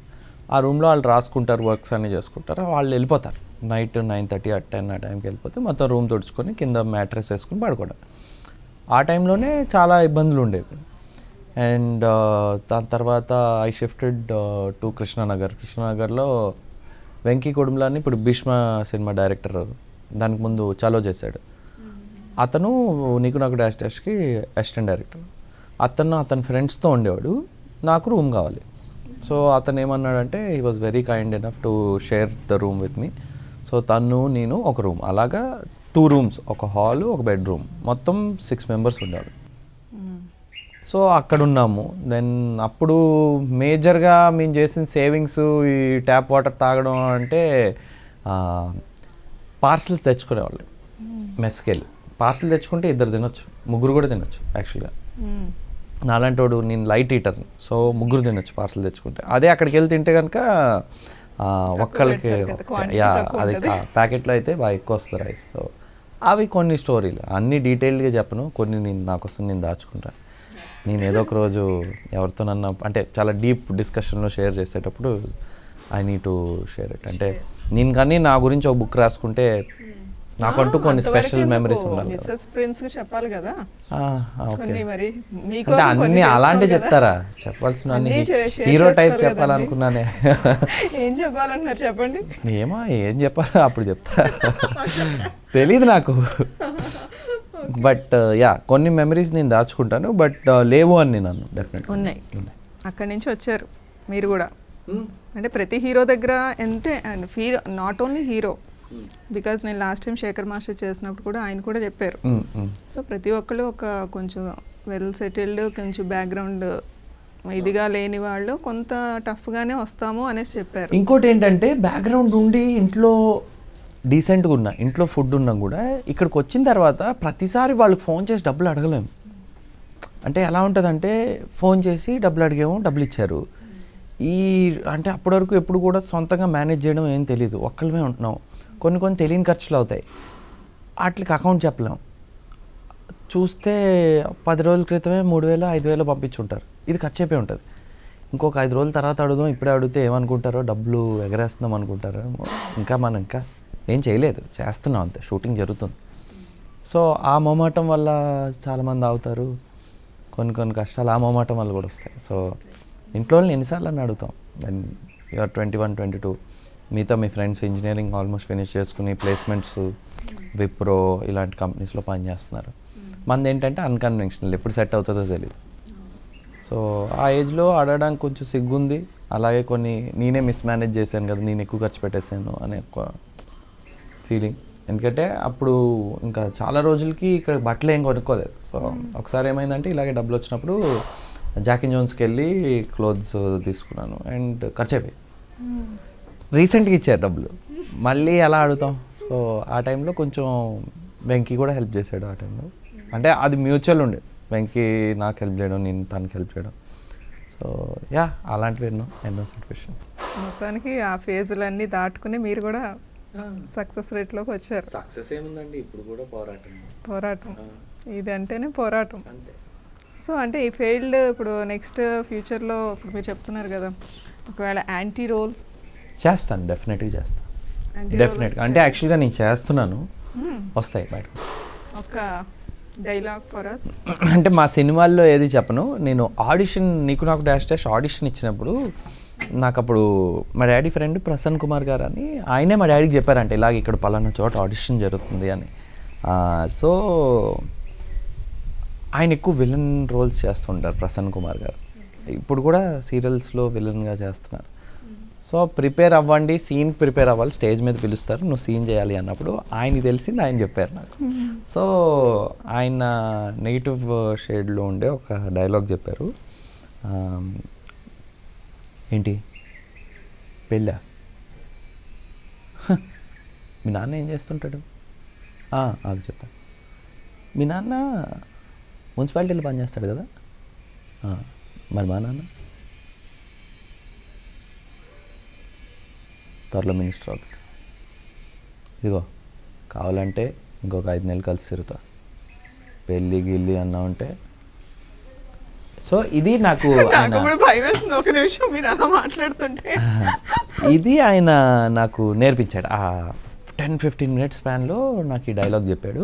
ఆ రూమ్లో వాళ్ళు రాసుకుంటారు, వర్క్స్ అన్నీ చేసుకుంటారు, వాళ్ళు వెళ్ళిపోతారు నైట్ 9:30 10 ఆ టైంకి వెళ్ళిపోతే మొత్తం రూమ్ తుడుచుకొని కింద మ్యాట్రెస్ వేసుకొని పడుకోవడం. ఆ టైంలోనే చాలా ఇబ్బందులు ఉండేవి. అండ్ దాని తర్వాత ఐ షిఫ్టెడ్ టు కృష్ణానగర్లో వెంకీ కుటుంబాన్ని ఇప్పుడు భీష్మ సినిమా డైరెక్టర్, దానికి ముందు చలో చేశాడు అతను, నీకు నాకు డాష్కి అసిస్టెంట్ డైరెక్టర్. అతని ఫ్రెండ్స్తో ఉండేవాడు, నాకు రూమ్ కావాలి. సో అతను ఏమన్నాడంటే he was very kind enough to share the room with me. So తను నేను ఒక రూమ్, అలాగా 2 రూమ్స్, ఒక హాల్ ఒక బెడ్రూమ్, మొత్తం 6 మెంబర్స్ ఉండేవాళ్ళు. సో అక్కడ ఉన్నాము. దెన్ అప్పుడు మేజర్గా మేము చేసిన సేవింగ్స్ ఈ ట్యాప్ వాటర్ తాగడం అంటే పార్సల్స్ తెచ్చుకునేవాళ్ళు. మెస్కి వెళ్ళి పార్సల్ తెచ్చుకుంటే 2 తినొచ్చు, 3 కూడా తినొచ్చు యాక్చువల్గా. నాలాంటి వాడు, నేను లైట్ ఈటర్, సో 3 తినొచ్చు పార్సల్ తెచ్చుకుంటే. అదే అక్కడికి వెళ్ళి తింటే కనుక ఒక్కళ్ళకి అది ప్యాకెట్లో అయితే బాగా ఎక్కువ వస్తుంది రైస్. సో అవి కొన్ని స్టోరీలు, అన్నీ డీటెయిల్డ్గా చెప్పను, కొన్ని నా కోసం నేను దాచుకుంటాను. నేను ఏదో ఒక రోజు ఎవరితోనన్నా అంటే చాలా డీప్ డిస్కషన్లో షేర్ చేసేటప్పుడు I need to share it. అంటే నేను కానీ నా గురించి ఒక బుక్ రాసుకుంటే నాకంటూ కొన్ని స్పెషల్ మెమరీస్ ఉండాలి. చెప్పాలి కదా, ఓకే. అంటే అన్ని అలాంటి చెప్తారా? చెప్పాల్సిన అన్ని హీరో టైప్ చెప్పాలనుకున్నానే. ఏం చెప్పాలన్నారు చెప్పండి. ఏమో ఏం చెప్పాలో అప్పుడు చెప్తా, తెలీదు నాకు. బట్ యా కొన్ని మెమరీస్ నేను దాచుకుంటాను, బట్ లేవు అని నేను అన్నాను. డెఫినెట్ ఉన్నాయి. అక్కడి నుంచి వచ్చారు మీరు కూడా. అంటే ప్రతి హీరో దగ్గర అంటే నాట్ ఓన్లీ హీరో, బికాజ్ నేను లాస్ట్ టైం శేఖర్ మాస్టర్ చేసినప్పుడు కూడా ఆయన కూడా చెప్పారు. సో ప్రతి ఒక్కళ్ళు ఒక కొంచెం వెల్ సెటిల్డ్, కొంచెం బ్యాక్గ్రౌండ్ ఇదిగా లేని వాళ్ళు కొంత టఫ్గానే వస్తాము అనేసి చెప్పారు. ఇంకోటి ఏంటంటే బ్యాక్గ్రౌండ్ ఉండి ఇంట్లో డీసెంట్గా ఉన్నా, ఇంట్లో ఫుడ్ ఉన్నా కూడా ఇక్కడికి వచ్చిన తర్వాత ప్రతిసారి వాళ్ళకి ఫోన్ చేసి డబ్బులు అడగలేము. అంటే ఎలా ఉంటుందంటే ఫోన్ చేసి డబ్బులు అడిగాము, డబ్బులు ఇచ్చారు. అంటే అప్పటి వరకు ఎప్పుడు కూడా సొంతంగా మేనేజ్ చేయడం ఏం తెలియదు, ఒక్కళ్ళమే ఉంటున్నాం. కొన్ని తెలియని ఖర్చులు అవుతాయి, వాటికి అకౌంట్ చెప్పలేం. చూస్తే 10 రోజుల క్రితమే 3,000 5,000 పంపించుంటారు, ఇది ఖర్చు అయిపోయి ఉంటుంది. ఇంకొక 5 రోజుల తర్వాత అడుగుదాం, ఇప్పుడే అడిగితే ఏమనుకుంటారో, డబ్బులు ఎగరేస్తున్నాం అనుకుంటారో. మనం ఇంకా ఏం చేయలేదు, చేస్తున్నాం అంతే, షూటింగ్ జరుగుతుంది. సో ఆ మొమాటం వల్ల చాలామంది అవుతారు, కొన్ని కష్టాలు ఆ మొమాటం వల్ల కూడా వస్తాయి. సో ఇంట్లో ఎన్నిసార్లు అని అడుగుతాం, దెన్ యూఆర్ 21 22, మిగతా మీ ఫ్రెండ్స్ ఇంజనీరింగ్ ఆల్మోస్ట్ ఫినిష్ చేసుకుని ప్లేస్మెంట్స్ విప్రో ఇలాంటి కంపెనీస్లో పనిచేస్తున్నారు. మనది ఏంటంటే అన్కన్వెన్షనల్, ఎప్పుడు సెట్ అవుతుందో తెలియదు. సో ఆ ఏజ్లో అడగడానికి కొంచెం సిగ్గుంది. అలాగే కొన్ని నేనే మిస్మేనేజ్ చేశాను కదా, నేను ఎక్కువ ఖర్చు పెట్టేశాను అనే ఒక ఫీలింగ్. ఎందుకంటే అప్పుడు ఇంకా చాలా రోజులకి ఇక్కడ బట్టలు ఏం కొనుక్కోలేదు. సో ఒకసారి ఏమైందంటే ఇలాగే డబ్బులు వచ్చినప్పుడు జాక్ అండ్ జోన్స్కి వెళ్ళి క్లోత్స్ తీసుకున్నాను అండ్ ఖర్చు అయిపోయి. రీసెంట్గా ఇచ్చారు డబ్బులు, మళ్ళీ ఎలా అడుగుతాం. సో ఆ టైంలో కొంచెం వెంకీ కూడా హెల్ప్ చేశాడు ఆ టైంలో. అంటే అది మ్యూచువల్ ఉండే, వెంకీ నాకు హెల్ప్ చేయడం, నేను తనకి హెల్ప్ చేయడం. సో యా అలాంటివి ఎన్నో సిచ్యువేషన్స్. మొత్తానికి ఆ ఫేజులన్నీ దాటుకుని మీరు కూడా సక్సెస్ రేట్లోకి వచ్చారు. సక్సెస్ ఏముందండి, ఇప్పుడు కూడా పోరాటం ఇది అంటేనే పోరాటం. అంతే. సో అంటే ఈ ఫెయిల్డ్ ఇప్పుడు నెక్స్ట్ ఫ్యూచర్లో ఇప్పుడు మీరు చెప్తున్నారు కదా, ఒకవేళ యాంటీ రోల్ చేస్తాను, డెఫినెట్గా చేస్తాను. డెఫినెట్గా అంటే యాక్చువల్గా నేను చేస్తున్నాను, వస్తాయి బయటకు. ఒక డైలాగ్ ఫర్ అస్. అంటే మా సినిమాల్లో ఏది చెప్పను. నేను ఆడిషన్, నీకు నాకు డాష్ ఆడిషన్ ఇచ్చినప్పుడు నాకు అప్పుడు మా డాడీ ఫ్రెండ్ ప్రసన్న కుమార్ గారు అని, ఆయనే మా డాడీకి చెప్పారంటే ఇలాగ ఇక్కడ పలానా చోట ఆడిషన్ జరుగుతుంది అని. సో ఆయన ఎక్కువ విలన్ రోల్స్ చేస్తుంటారు ప్రసన్న కుమార్ గారు, ఇప్పుడు కూడా సీరియల్స్లో విలన్గా చేస్తున్నారు. సో ప్రిపేర్ అవ్వండి, సీన్ ప్రిపేర్ అవ్వాలి, స్టేజ్ మీద పిలుస్తారు, నువ్వు సీన్ చేయాలి అన్నప్పుడు ఆయనకి తెలిసింది ఆయన చెప్పారు నాకు. సో ఆయన నెగిటివ్ షేడ్లో ఉండే ఒక డైలాగ్ చెప్పారు. ఏంటి పెళ్ళా, మీ నాన్న ఏం చేస్తుంటాడు, అది చెప్తాను. మీ నాన్న మున్సిపాలిటీలో పనిచేస్తాడు కదా, మరి మా నాన్న త్వరలో మినిస్టర్ అవుతాడు. ఇదిగో కావాలంటే ఇంకొక 5 నెలలు కలిసి తిరుగుతా, పెళ్ళి గిల్లి అన్నా ఉంటే. సో ఇది నాకు ఒక నిమిషం మీరు అలా మాట్లాడుతుంటే ఇది ఆయన నాకు నేర్పించాడు. 10-15 మినిట్స్ స్పాన్లో నాకు ఈ డైలాగ్ చెప్పాడు.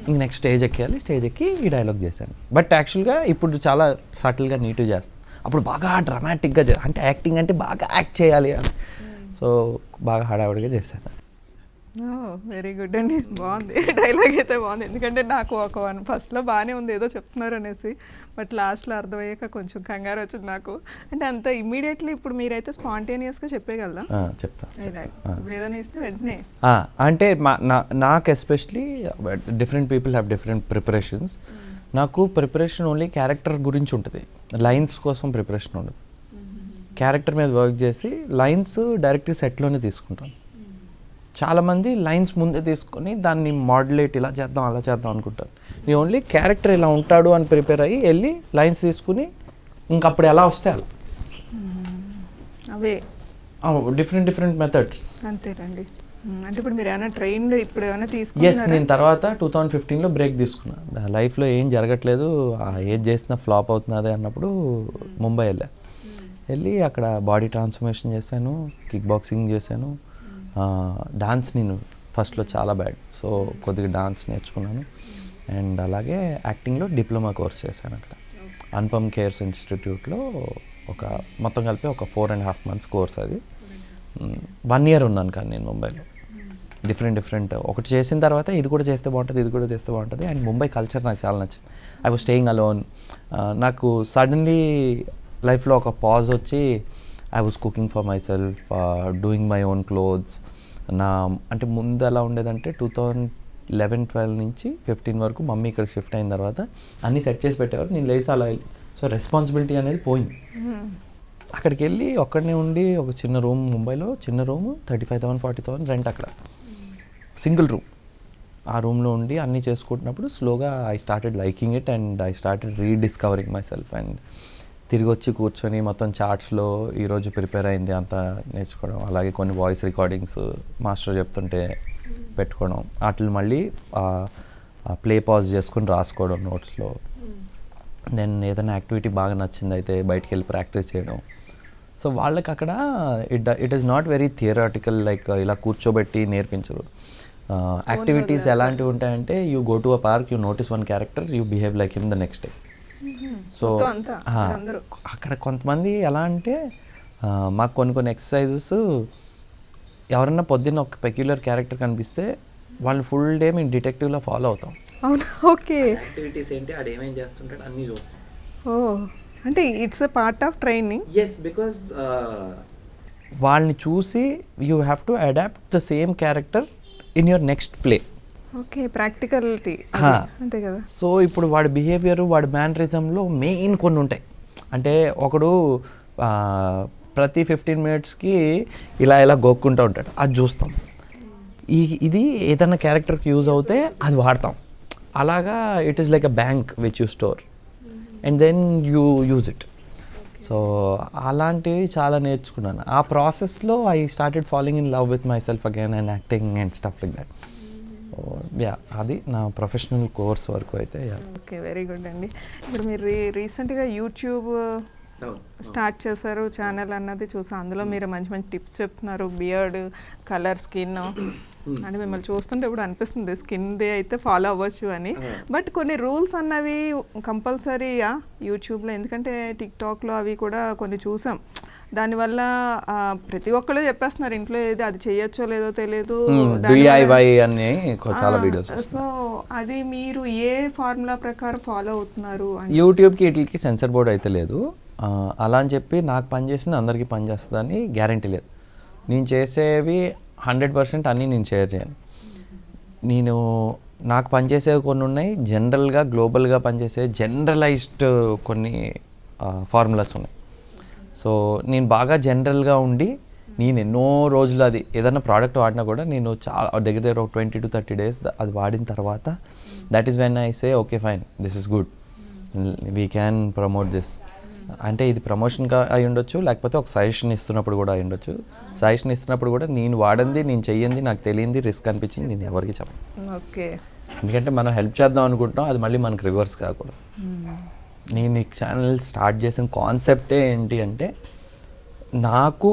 ఇంక నెక్స్ట్ స్టేజ్ ఎక్కేయాలి, స్టేజ్ ఎక్కి ఈ డైలాగ్ చేశాను. బట్ యాక్చువల్గా ఇప్పుడు చాలా సటిల్గా నీట్గా చేస్తాను. అప్పుడు బాగా డ్రామాటిక్గా అంటే యాక్టింగ్ అంటే బాగా యాక్ట్ చేయాలి అని, సో బాగా హడావుడిగా చేశాను. వెరీ గుడ్ అండి, బాగుంది డైలాగ్ అయితే బాగుంది. ఎందుకంటే నాకు ఒక ఫస్ట్లో బాగానే ఉంది ఏదో చెప్తున్నారు అనేసి, బట్ లాస్ట్లో అర్థమయ్యాక కొంచెం కంగారు వచ్చింది నాకు. అంటే అంత ఇమ్మీడియట్లీ ఇప్పుడు మీరైతే స్పాంటేనియస్గా చెప్పేయగలరా? చెప్తాను. ఇప్పుడు ఏదైనా ఇస్తే వెంటనే అంటే నాకు especially different people have different preparations. నాకు ప్రిపరేషన్ ఓన్లీ క్యారెక్టర్ గురించి ఉంటుంది, లైన్స్ కోసం ప్రిపరేషన్ ఉండదు. క్యారెక్టర్ మీద వర్క్ చేసి లైన్స్ డైరెక్ట్గా సెట్లోనే తీసుకుంటాను. చాలామంది లైన్స్ ముందే తీసుకొని దాన్ని మాడ్యులేట్ ఇలా చేద్దాం అలా చేద్దాం అనుకుంటారు. నేను ఓన్లీ క్యారెక్టర్ ఇలా ఉంటాడు అని ప్రిపేర్ అయ్యి వెళ్ళి లైన్స్ తీసుకుని ఇంకప్పుడు ఎలా వస్తే అలా అవే డిఫరెంట్ మెథడ్స్ అంతేనండి. అంటే ఇప్పుడు మీరు ఏమైనా ట్రైన్లో ఇప్పుడు ఏమైనా ఎస్, నేను తర్వాత 2015లో బ్రేక్ తీసుకున్నాను. లైఫ్లో ఏం జరగట్లేదు, ఏది చేసినా ఫ్లాప్ అవుతున్నదే అన్నప్పుడు ముంబై వెళ్ళి అక్కడ బాడీ ట్రాన్స్ఫర్మేషన్ చేశాను, కిక్ బాక్సింగ్ చేశాను. డాన్స్ నేను ఫస్ట్లో చాలా బ్యాడ్, సో కొద్దిగా డాన్స్ నేర్చుకున్నాను. అండ్ అలాగే యాక్టింగ్లో డిప్లొమా కోర్స్ చేశాను అక్కడ అనుపమ్ కేర్స్ ఇన్స్టిట్యూట్లో. మొత్తం కలిపి ఒక 4.5 months కోర్స్. అది 1 year ఉన్నాను కానీ నేను ముంబైలో. డిఫరెంట్ ఒకటి చేసిన తర్వాత ఇది కూడా చేస్తే బాగుంటుంది, ఇది కూడా చేస్తే బాగుంటుంది. అండ్ ముంబై కల్చర్ నాకు చాలా నచ్చింది. I was staying alone. నాకు సడన్లీ లైఫ్లో ఒక పాజ్ వచ్చి I was cooking for my self, doing my own clothes. అంటే ముందు ఎలా ఉండేదంటే 2011-12 నుంచి 15 వరకు మమ్మీ ఇక్కడ షిఫ్ట్ అయిన తర్వాత అన్నీ సెట్ చేసి పెట్టేవారు, నేను లేసి అలా వెళ్ళి. సో రెస్పాన్సిబిలిటీ అనేది పోయింది. అక్కడికి వెళ్ళి ఒక్కడనే ఉండి ఒక చిన్న రూమ్, ముంబైలో చిన్న రూమ్ 35,000-40,000 రెంట్, అక్కడ సింగిల్ రూమ్. ఆ రూమ్లో ఉండి అన్నీ చేసుకుంటున్నప్పుడు స్లోగా I started liking it and I started rediscovering my self. And తిరిగి వచ్చి కూర్చొని మొత్తం చార్ట్స్లో ఈరోజు ప్రిపేర్ అయింది అంతా నేర్చుకోవడం. అలాగే కొన్ని వాయిస్ రికార్డింగ్స్ మాస్టర్ చెప్తుంటే పెట్టుకోవడం, వాటిని మళ్ళీ ప్లే పాజ్ చేసుకొని రాసుకోవడం నోట్స్లో. దెన్ ఏదైనా యాక్టివిటీ బాగా నచ్చింది అయితే బయటికి వెళ్ళి ప్రాక్టీస్ చేయడం. సో వాళ్ళకి అక్కడ it is not very theoretical, like ఇలా కూర్చోబెట్టి నేర్పించరు. యాక్టివిటీస్ ఎలాంటివి ఉంటాయంటే you go to a park, you notice one character, you behave like him the next day. So అక్కడ కొంతమంది ఎలా అంటే మాకు కొన్ని ఎక్సర్సైజెస్, ఎవరన్నా పొద్దున్న ఒక పెక్యులర్ క్యారెక్టర్ కనిపిస్తే వాళ్ళు ఫుల్ డే మేము డిటెక్టివ్లో ఫాలో అవుతాం. అవునా? ఓకే. యాక్టివిటీస్ ఏంటి, ఆడు ఏమేం చేస్తుంటాడు అన్నీ చూస్తాం. అంటే it's a part of training. Yes, because వాళ్ళని చూసి you have to adapt the same character in your next play. Okay, practicality అంతే కదా. సో ఇప్పుడు వాడి బిహేవియర్, వాడి మేనరిజంలో మెయిన్ కొన్ని ఉంటాయి. అంటే ఒకడు ప్రతి 15 minutesకి ఇలా గోక్కుంటూ ఉంటాడు, అది చూస్తాం. ఇది ఏదైనా క్యారెక్టర్కి యూజ్ అవుతే అది వాడతాం. అలాగా it is like a bank which you store and then you use it. So అలాంటివి చాలా నేర్చుకున్నాను. ఆ ప్రాసెస్లో I started following in love with myself again and acting and stuff like that. అది నా ప్రొఫెషనల్ కోర్స్ వరకు అయితే. Okay, very good అండి. ఇప్పుడు మీరు రీసెంట్గా యూట్యూబ్ స్టార్ట్ చేశారు ఛానల్ అన్నది చూసాను. అందులో మీరు మంచి టిప్స్ చెప్తున్నారు, బియర్డ్, కలర్, స్కిన్. అంటే మిమ్మల్ని చూస్తుంటే ఇప్పుడు అనిపిస్తుంది స్కిన్దే అయితే ఫాలో అవ్వచ్చు అని. బట్ కొన్ని రూల్స్ అన్నవి కంపల్సరీగా యూట్యూబ్లో, ఎందుకంటే టిక్టాక్లో అవి కూడా కొన్ని చూసాం. దానివల్ల ప్రతి ఒక్కళ్ళు చెప్పేస్తున్నారు ఇంట్లో ఏది అది చేయొచ్చో లేదో తెలియదు. సో అది మీరు ఏ ఫార్ములా ప్రకారం ఫాలో అవుతున్నారు? యూట్యూబ్కి వీటికి సెన్సర్ బోర్డ్ అయితే లేదు. అలా అని చెప్పి నాకు పనిచేసింది అందరికీ పనిచేస్తుందని గ్యారంటీ లేదు. నేను చేసేవి 100% అన్నీ నేను షేర్ చేయను. నాకు పనిచేసేవి కొన్ని ఉన్నాయి, జనరల్గా గ్లోబల్గా పనిచేసే జనరలైజ్డ్ కొన్ని ఫార్ములాస్ ఉన్నాయి. సో నేను బాగా జనరల్గా ఉండి నేను ఎన్నో రోజులు అది ఏదైనా ప్రోడక్ట్ వాడినా కూడా నేను చాలా దగ్గర దగ్గర ఒక 20 to 30 days అది వాడిన తర్వాత that is when I say okay fine this is good we can promote this. అంటే ఇది ప్రమోషన్గా అయి ఉండొచ్చు, లేకపోతే ఒక సజెషన్ ఇస్తున్నప్పుడు కూడా అయి ఉండొచ్చు. సజెషన్ ఇస్తున్నప్పుడు కూడా నేను వాడింది, నేను చెయ్యింది, నాకు తెలియంది, రిస్క్ అనిపించింది, నేను ఎవరికి చెప్పను. ఓకే. ఎందుకంటే మనం హెల్ప్ చేద్దాం అనుకుంటాం, అది మళ్ళీ మనకు రివర్స్ కాకూడదు. నేను ఈ ఛానల్ స్టార్ట్ చేసిన కాన్సెప్టే ఏంటి అంటే, నాకు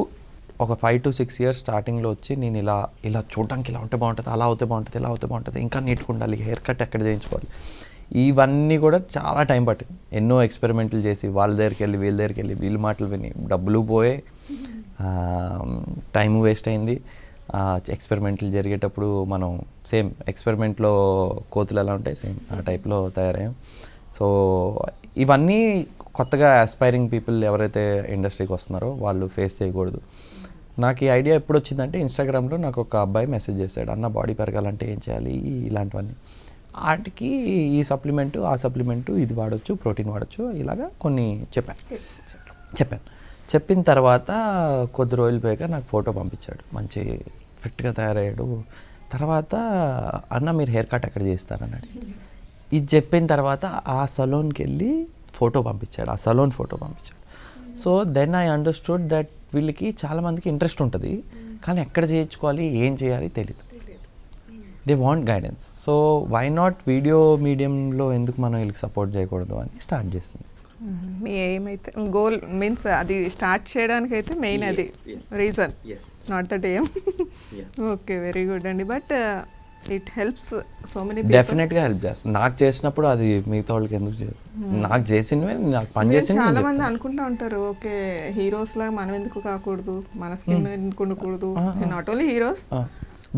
ఒక 5 to 6 years స్టార్టింగ్లో వచ్చి నేను ఇలా చూడడానికి ఇలా ఉంటే బాగుంటుంది, అలా అవుతే బాగుంటుంది, ఇలా అవుతే బాగుంటుంది, ఇంకా నీట్గా ఉండాలి, హెయిర్ కట్ ఎక్కడ చేయించుకోవాలి, ఇవన్నీ కూడా చాలా టైం పట్టింది. ఎన్నో ఎక్స్పెరిమెంట్లు చేసి వాళ్ళ దగ్గరికి వెళ్ళి వీళ్ళ దగ్గరికి వెళ్ళి వీళ్ళ మాటలు విని డబ్బులు పోయే, టైం వేస్ట్ అయింది. ఎక్స్పెరిమెంట్లు జరిగేటప్పుడు మనం సేమ్ ఎక్స్పెరిమెంట్లో కోతులు ఎలా ఉంటాయి సేమ్ ఆ టైప్లో తయారయ్యాం. సో ఇవన్నీ కొత్తగా ఆస్పైరింగ్ పీపుల్ ఎవరైతే ఇండస్ట్రీకి వస్తున్నారో వాళ్ళు ఫేస్ చేయకూడదు. నాకు ఈ ఐడియా ఎప్పుడు వచ్చిందంటే ఇన్స్టాగ్రామ్లో నాకు ఒక అబ్బాయి మెసేజ్ చేశాడు, అన్న బాడీ పెరగాలంటే ఏం చేయాలి ఇలాంటివన్నీ. వాటికి ఈ సప్లిమెంటు ఆ సప్లిమెంటు ఇది వాడచ్చు, ప్రోటీన్ వాడచ్చు, ఇలాగా కొన్ని చెప్పాను. చెప్పిన తర్వాత కొద్ది రోజులు పోయాక నాకు ఫోటో పంపించాడు, మంచి ఫిట్గా తయారయ్యాడు. తర్వాత అన్న మీరు హెయిర్ కట్ ఎక్కడ చేస్తారన్నాడు. ఇది చెప్పిన తర్వాత ఆ సలూన్కి వెళ్ళి ఫోటో పంపించాడు, ఆ సలూన్ ఫోటో పంపించాడు. So then I understood that వీళ్ళకి చాలామందికి ఇంట్రెస్ట్ ఉంటుంది, కానీ ఎక్కడ చేయించుకోవాలి ఏం చేయాలి తెలియదు. They want guidance. So why not video మీడియంలో ఎందుకు మనం వీళ్ళకి సపోర్ట్ చేయకూడదు అని స్టార్ట్ చేసింది. మీ ఏమైతే గోల్ మీన్స్ అది స్టార్ట్ చేయడానికి అయితే మెయిన్ అది రీజన్, నాట్ దట్ ఏం. ఓకే, వెరీ గుడ్ అండి. But it helps so many people. డెఫినెట్గా హెల్ప్ చేస్తుంది. నాకు చేసినప్పుడు అది మిగతా వాళ్ళకి ఎందుకు చేయదు, నాకు చేసినవే నాకు పని చేసి. చాలా మంది అనుకుంటా ఉంటారు, ఓకే హీరోస్ లాగా మనం ఎందుకు కాకూడదు, మన స్కిన్ ఎందుకు ఉండకూడదు, not only heroes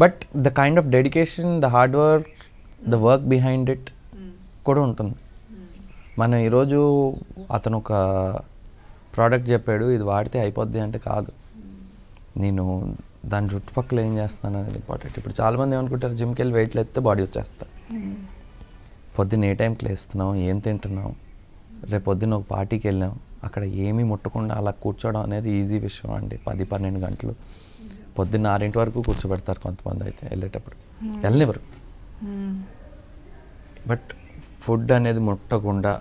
but the kind of dedication, the hard work, the work behind it కూడా ఉంటుంది. మనం ఈరోజు అతను ఒక ప్రోడక్ట్ చెప్పాడు ఇది వాడితే అయిపోద్ది అంటే కాదు, నేను దాని చుట్టుపక్కల ఏం చేస్తున్నాను అనేది ఇంపార్టెంట్. ఇప్పుడు చాలామంది ఏమనుకుంటారు జిమ్కి వెళ్ళి వెయిట్లు ఎత్తే బాడీ వచ్చేస్తారు. పొద్దున్న ఏ టైంకి లేస్తున్నాం, ఏం తింటున్నాం, రేపు పొద్దున్న ఒక పార్టీకి వెళ్ళాం, అక్కడ ఏమీ ముట్టకుండా అలా కూర్చోవడం అనేది ఈజీ విషయం అండి. 10-12 గంటలు పొద్దున్న 6 వరకు కూర్చోబెడతారు కొంతమంది, అయితే వెళ్ళేటప్పుడు వెళ్ళనివ్వరు. బట్ ఫుడ్ అనేది ముట్టకుండా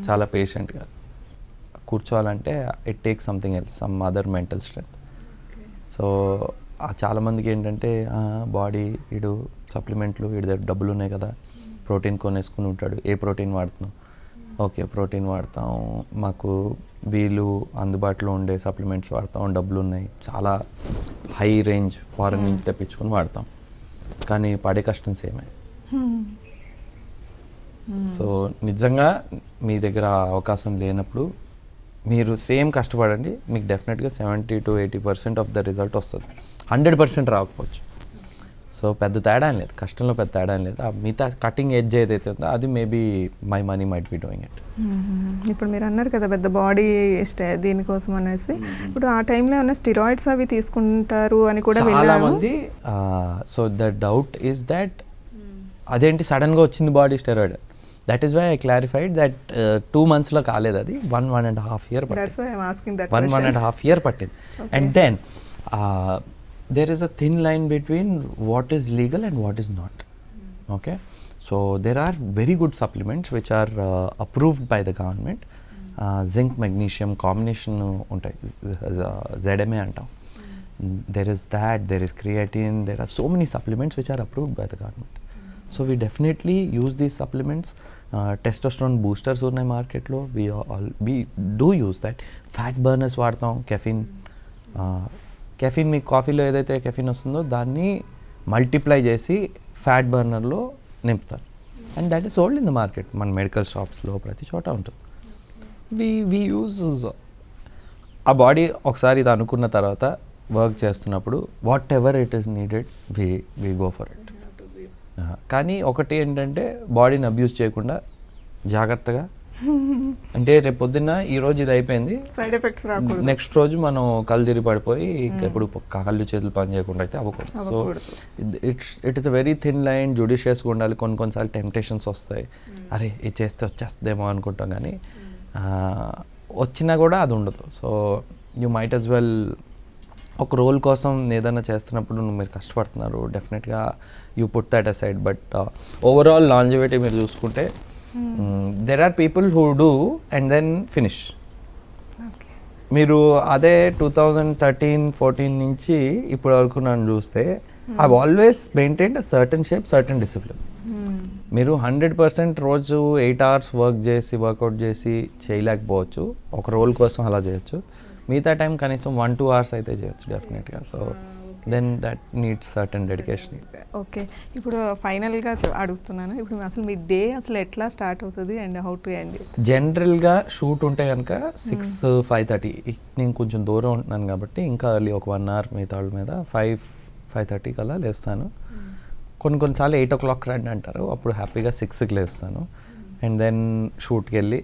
చాలా పేషెంట్గా కూర్చోవాలంటే it take something else, some other mental strength. So చాలామందికి ఏంటంటే బాడీ వీడు సప్లిమెంట్లు వీడి దగ్గర డబ్బులు ఉన్నాయి కదా, ప్రోటీన్ కొనేసుకుని ఉంటాడు, ఏ ప్రోటీన్ వాడుతున్నాం, ఓకే ప్రోటీన్ వాడతాం, మాకు వీళ్ళు అందుబాటులో ఉండే సప్లిమెంట్స్ వాడతాం, డబ్బులు ఉన్నాయి, చాలా హై రేంజ్ ఫారెన్ నుంచి తెప్పించుకొని వాడతాం, కానీ పడే కష్టం సేమే. సో నిజంగా మీ దగ్గర అవకాశం లేనప్పుడు మీరు సేమ్ కష్టపడండి, మీకు డెఫినెట్గా 70 to 80% ఆఫ్ ద రిజల్ట్ వస్తుంది. 100% రాకపోవచ్చు. సో పెద్ద తేడా ఏం లేదు, కష్టంలో పెద్ద తేడా ఏం లేదు. మిగతా కటింగ్ ఎడ్జ్ ఏదైతే ఉందో అది maybe my money might be doing it. ఇప్పుడు మీరు అన్నారు కదా పెద్ద బాడీ దీనికోసం అనేసి, ఇప్పుడు ఆ టైంలో ఏమైనా స్టిరాయిడ్స్ అవి తీసుకుంటారు అని కూడా చాలామంది. So the doubt is that అదేంటి సడన్గా వచ్చింది body steroid. That is why I clarified that 2 monthsలో కాలేదు, అది 1.5 year పట్టింది. 1.5 year పట్టింది. And then there is a thin line between what is legal and what is not. Okay, so there are very good supplements which are approved by the government. Zinc magnesium combination untai, ZMA antam. There is that, there is creatine, there are so many supplements which are approved by the government. So we definitely use these supplements. Testosterone boosters unnai market lo, we do use that. Fat burners vaadtam, caffeine. Caffeine మీకు కాఫీలో ఏదైతే caffeine వస్తుందో దాన్ని multiply చేసి fat బర్నర్లో నింపుతారు. And that is sold in the market, మన medical షాప్స్లో ప్రతి చోట ఉంటుంది. వి యూజ్ ఆ బాడీ ఒకసారి ఇది అనుకున్న తర్వాత వర్క్ చేస్తున్నప్పుడు whatever it is needed we go for it. కానీ ఒకటి ఏంటంటే బాడీని అబ్యూస్ చేయకుండా జాగ్రత్తగా, అంటే రేపు పొద్దున్న ఈరోజు ఇది అయిపోయింది, సైడ్ ఎఫెక్ట్స్ రాకూడదు, నెక్స్ట్ రోజు మనం కళ్ళు తిరిగి పడిపోయి ఎప్పుడు కళ్ళు చేతులు పని చేయకుండా అయితే అవ్వకూడదు. So it is a very thin line, జుడిషియస్గా ఉండాలి. కొన్నిసార్లు టెంప్టేషన్స్ వస్తాయి, అరే ఇది చేస్తే వచ్చేస్తుందేమో అనుకుంటాం, కానీ వచ్చినా కూడా అది ఉండదు. So you might as well ఒక రోల్ కోసం ఏదైనా చేస్తున్నప్పుడు మీరు కష్టపడుతున్నారు, డెఫినెట్గా you put that aside. But overall longevity మీరు చూసుకుంటే there are people who do and then finish. మీరు అదే 2013-14 నుంచి ఇప్పటి వరకు నన్ను చూస్తే I always maintain a certain shape, certain discipline. మీరు 100% రోజు 8 hours వర్క్ చేసి వర్కౌట్ చేసి చేయలేకపోవచ్చు, ఒక రోల్ కోసం అలా చేయొచ్చు. మిగతా టైం కనీసం 1-2 hours అయితే చేయొచ్చు డెఫినెట్గా. So then that needs certain dedication. Okay, ఇప్పుడు ఫైనల్గా అడుగుతున్నాను, ఇప్పుడు అసలు మీ డే అసలు ఎట్లా స్టార్ట్ అవుతుంది and how to end it? జనరల్గా షూట్ ఉంటే కనుక 6-5:30. నేను కొంచెం దూరం ఉంటున్నాను కాబట్టి ఇంకా ఎర్లీ ఒక 1 hour మిగతా వాళ్ళ మీద 5-5:30 కల్లా లేస్తాను. కొన్నిసార్లు 8 o'clock రండి అంటారు, అప్పుడు హ్యాపీగా 6కి లేస్తాను. అండ్ దెన్ షూట్కి వెళ్ళి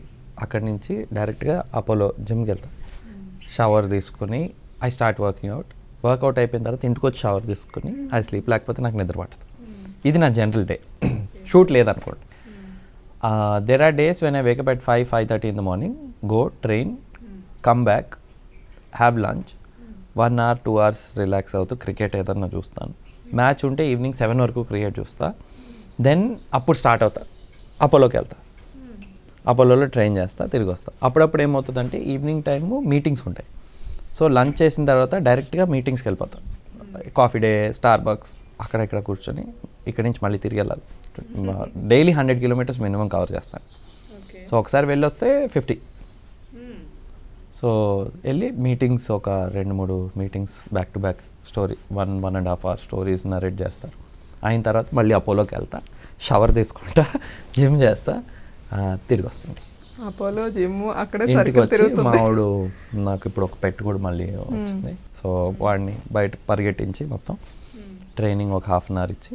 అక్కడి నుంచి డైరెక్ట్గా అపోలో జిమ్కి వెళ్తాను. షవర్ తీసుకుని ఐ స్టార్ట్ వర్కౌట్ అయిపోయిన తర్వాత ఇంటికి వచ్చి షవర్ తీసుకుని ఐ స్లీప్, లేకపోతే నాకు నిద్ర పడుతుంది. ఇది నా జనరల్ డే. షూట్ లేదనుకోండి. There are days when I wake up at 5-5:30 in the morning, go train, come back, have lunch, 1 hour 2 hours relax అవుతూ క్రికెట్ ఏదన్నా చూస్తాను. మ్యాచ్ ఉంటే ఈవినింగ్ 7 వరకు క్రికెట్ చూస్తా. దెన్ అప్పుడు స్టార్ట్ అవుతా, అపోలోకి వెళ్తా, అపోలోలో ట్రైన్ చేస్తా, తిరిగి వస్తా. అప్పుడప్పుడు ఏమవుతుందంటే ఈవినింగ్ టైము మీటింగ్స్ ఉంటాయి. సో లంచ్ చేసిన తర్వాత డైరెక్ట్గా మీటింగ్స్కి వెళ్ళిపోతాం. కాఫీ డే, స్టార్ బక్స్, అక్కడ ఇక్కడ కూర్చొని ఇక్కడి నుంచి మళ్ళీ తిరిగి వెళ్ళాలి. డైలీ 100 kilometers మినిమం కవర్ చేస్తాను. సో ఒకసారి వెళ్ళి వస్తే 50. సో వెళ్ళి మీటింగ్స్ ఒక 2-3 meetings back to back, story 1.5 hour stories narrate చేస్తారు. అయిన తర్వాత మళ్ళీ అపోలోకి వెళ్తా, షవర్ తీసుకుంటా, జిమ్ చేస్తా, తిరిగి వస్తుంది. అపోలో జిమ్ అక్కడే ఇంటికి వచ్చి మావాడు నాకు ఇప్పుడు ఒక పెట్ కూడా మళ్ళీ వచ్చింది. సో వాడిని బయట పరిగెట్టించి మొత్తం ట్రైనింగ్ ఒక 1/2 hour ఇచ్చి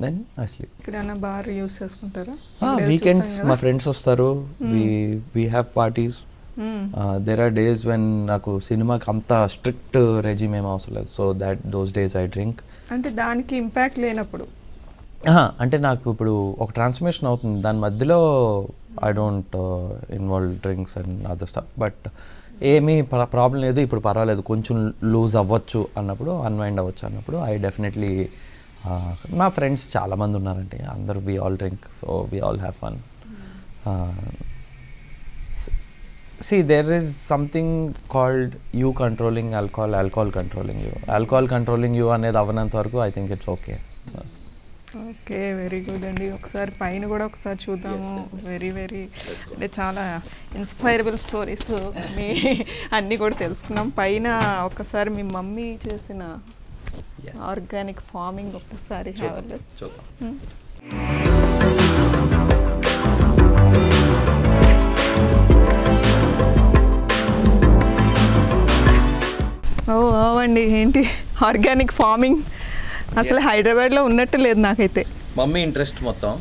దెన్ ఐ స్లీప్. ఇక్కడ బార్ యూస్ చేసుకుంటారా? వీకెండ్స్ మా ఫ్రెండ్స్ వస్తారు, we have parties. There are days when నాకు సినిమాకి అంత స్ట్రిక్ట్ రెజిమ్ ఏం అవసరం లేదు. So those days I drink. అంటే దానికి ఇంపాక్ట్ లేనప్పుడు అంటే నాకు ఇప్పుడు ఒక ట్రాన్స్ఫర్మేషన్ అవుతుంది, దాని మధ్యలో I don't involve drinks and other stuff. But ఏమీ ప్రాబ్లం లేదు, ఇప్పుడు పర్వాలేదు, కొంచెం లూజ్ అవ్వచ్చు అన్నప్పుడు, అన్వైండ్ అవ్వచ్చు అన్నప్పుడు ఐ డెఫినెట్లీ. మా ఫ్రెండ్స్ చాలామంది ఉన్నారంటే అందరూ we all drink, so we all have fun. See, there is something called you controlling alcohol controlling you. Alcohol controlling you అనేది అవ్వనంత వరకు I think it's okay. Okay, very good అండి. ఒకసారి పైన కూడా ఒకసారి చూద్దాము. వెరీ అంటే చాలా ఇన్స్పైరబుల్ స్టోరీస్ మీ అన్నీ కూడా తెలుసుకున్నాం. పైన ఒకసారి మీ మమ్మీ చేసిన ఆర్గానిక్ ఫార్మింగ్ ఒక్కసారి చూద్దాం. అండి, ఏంటి ఆర్గానిక్ ఫార్మింగ్? అసలు హైదరాబాద్లో ఉన్నట్టు లేదు నాకైతే. మమ్మీ ఇంట్రెస్ట్ మొత్తం.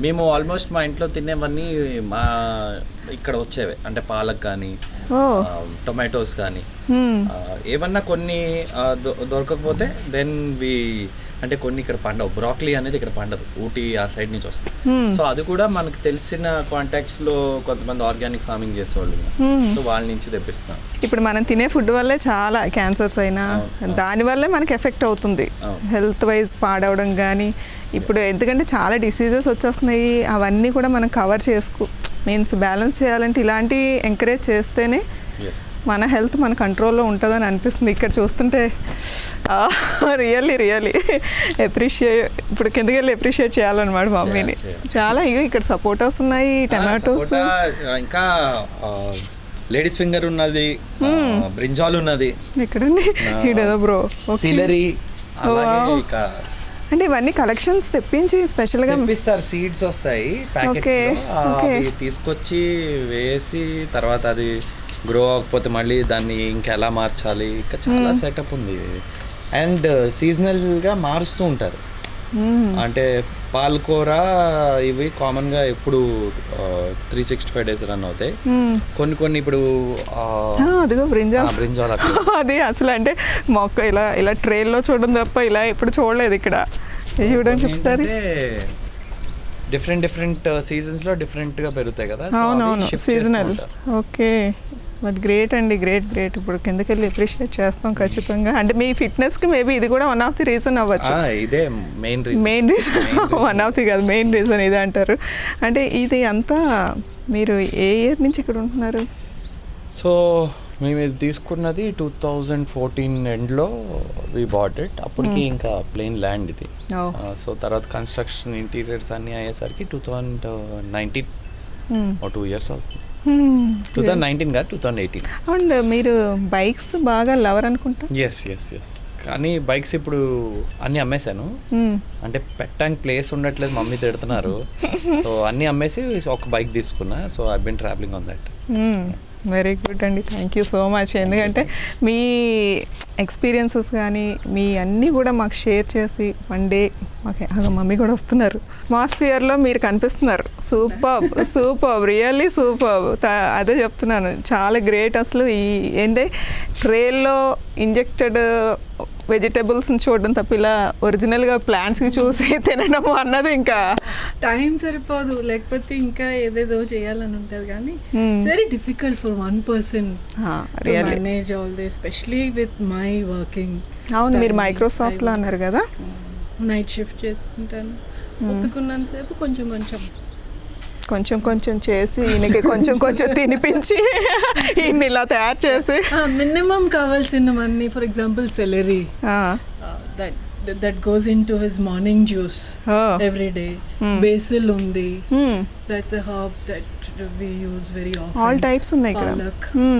మేము ఆల్మోస్ట్ మా ఇంట్లో తినేవన్నీ మా ఇక్కడ వచ్చేవి, అంటే పాలక్ కానీ టొమాటోస్ కానీ ఏమన్నా కొన్ని దొరకకపోతే దెన్ అంటే కొన్ని ఇక్కడ పండవు. బ్రాక్లీ అనేది ఇక్కడ పండదు, ఊటీ ఆ సైడ్ నుంచి వస్తుంది. సో అది కూడా మనకు తెలిసిన కాంటాక్ట్స్ లో కొంతమంది ఆర్గానిక్ ఫార్మింగ్ చేసేవాళ్ళు, సో వాళ్ళ నుంచి తెప్పిస్తాం. ఇప్పుడు మనం తినే ఫుడ్ వల్లే చాలా క్యాన్సర్స్ అయినా దానివల్లే మనకి ఎఫెక్ట్ అవుతుంది, హెల్త్ వైజ్ పాడవడం కానీ. ఇప్పుడు ఎందుకంటే చాలా డిసీజెస్ వచ్చేస్తున్నాయి, అవన్నీ కూడా మనం కవర్ మీన్స్ బ్యాలెన్స్ చేయాలంటే ఇలాంటి ఎంకరేజ్ చేస్తేనే మన హెల్త్ మన కంట్రోల్లో ఉంటుందని అనిపిస్తుంది ఇక్కడ చూస్తుంటే. రియల్లీ అప్రిషియేట్, ఇప్పుడు కిందకి వెళ్ళి అప్రిషియేట్ చేయాలన్నమాట మమ్మీని. చాలా ఇక్కడ సపోటాస్ ఉన్నాయి, టమాటోస్, ఇంకా లేడీస్ ఫింగర్ ఉన్నది, బ్రింజాల్ ఉన్నది. ఎక్కడండి ఇడేదో బ్రో సిలరీ. అంటే ఇవన్నీ కలెక్షన్స్ తెప్పించి స్పెషల్గా తెప్పిస్తారు. సీడ్స్ వస్తాయి ప్యాకెట్స్, తీసుకొచ్చి వేసి తర్వాత అది గ్రో అవ్వకపోతే మళ్ళీ దాన్ని ఇంకెలా మార్చాలి, ఇంకా చాలా సెటప్ ఉంది. అండ్ సీజనల్గా మారుస్తూ ఉంటారు. అంటే పాలకూర ఇవి కామన్గా ఎప్పుడు 365 days రన్ అవుతాయి. కొన్ని ఇప్పుడు అదిగో బ్రింజాల్ అది అసలు అంటే మొక్క ఇలా ట్రైల్లో చూడడం తప్ప ఇలా ఎప్పుడు చూడలేదు ఇక్కడ. చూడండి ఒకసారి, డిఫరెంట్ సీజన్స్ లో డిఫరెంట్ గా పెరుగుతాయి కదా. అవునవును, సీజనల్. ఓకే, బట్ గ్రేట్ అండి, గ్రేట్. ఇప్పుడు కిందకి వెళ్ళి అప్రిషియేట్ చేస్తాం ఖచ్చితంగా. అంటే మీ ఫిట్నెస్కి మేబీ ఇది కూడా వన్ ఆఫ్ ది రీజన్ అవ్వచ్చు. ఇదే main reason one of the కాదు, మెయిన్ రీజన్ ఇదే అంటారు. అంటే ఇది అంతా మీరు ఏ ఇయర్ నుంచి ఇక్కడ ఉంటున్నారు? సో మేము ఇది తీసుకున్నది 2014 ఎండ్లో వి బాట్ ఇట్. అప్పటికి ఇంకా ప్లెయిన్ ల్యాండ్ ఇది. సో తర్వాత కన్స్ట్రక్షన్ ఇంటీరియర్స్ అన్నీ అయ్యేసరికి 2019 ఓ 2 years అవుతుంది. 2019 కాదు 2018. అండ్ మీరు బైక్స్ బాగా లవర్ అనుకుంటా. ఎస్ కానీ బైక్స్ ఇప్పుడు అన్నీ అమ్మేశాను. అంటే పెట్టడానికి ప్లేస్ ఉండట్లేదు, మమ్మీ తిడుతున్నారు. సో అన్నీ అమ్మేసి ఒక బైక్ తీసుకున్నా. So I been travelling on that. Very good అండి, థ్యాంక్ యూ సో మచ్. ఎందుకంటే మీ ఎక్స్పీరియన్సెస్ కానీ మీ అన్నీ కూడా మాకు షేర్ చేసి వన్ డే ఓకే మమ్మీ కూడా వస్తున్నారు. అట్మాస్ఫియర్లో మీరు కనిపిస్తున్నారు. Super really super. అదే చెప్తున్నాను, చాలా గ్రేట్. అసలు ఈ ఏంటే ట్రేల్లో ఇంజెక్టెడ్ వెజిటేబుల్స్ని చూడడం తప్ప ఇలా ఒరిజినల్గా ప్లాంట్స్కి చూసి తినడం అన్నది ఇంకా టైం సరిపోదు, లేకపోతే ఇంకా ఏదేదో చేయాలని ఉంటుంది. కానీ very difficult for one person manage all this, especially with my working. అవును, మీరు మైక్రోసాఫ్ట్లో అన్నారు కదా. నైట్ షిఫ్ట్ చేసుకుంటాను. ఒప్పుకున్నంతసేపు కొంచెం చేసి ఈయనకి కొంచెం తినిపించి ఈయన ఇలా తయారు చేసి మినిమం కావాల్సినవన్నీ, for example salary that goes into his morning juice every day. Basil undi, that's a herb that we use very often. All types unnai ikkada.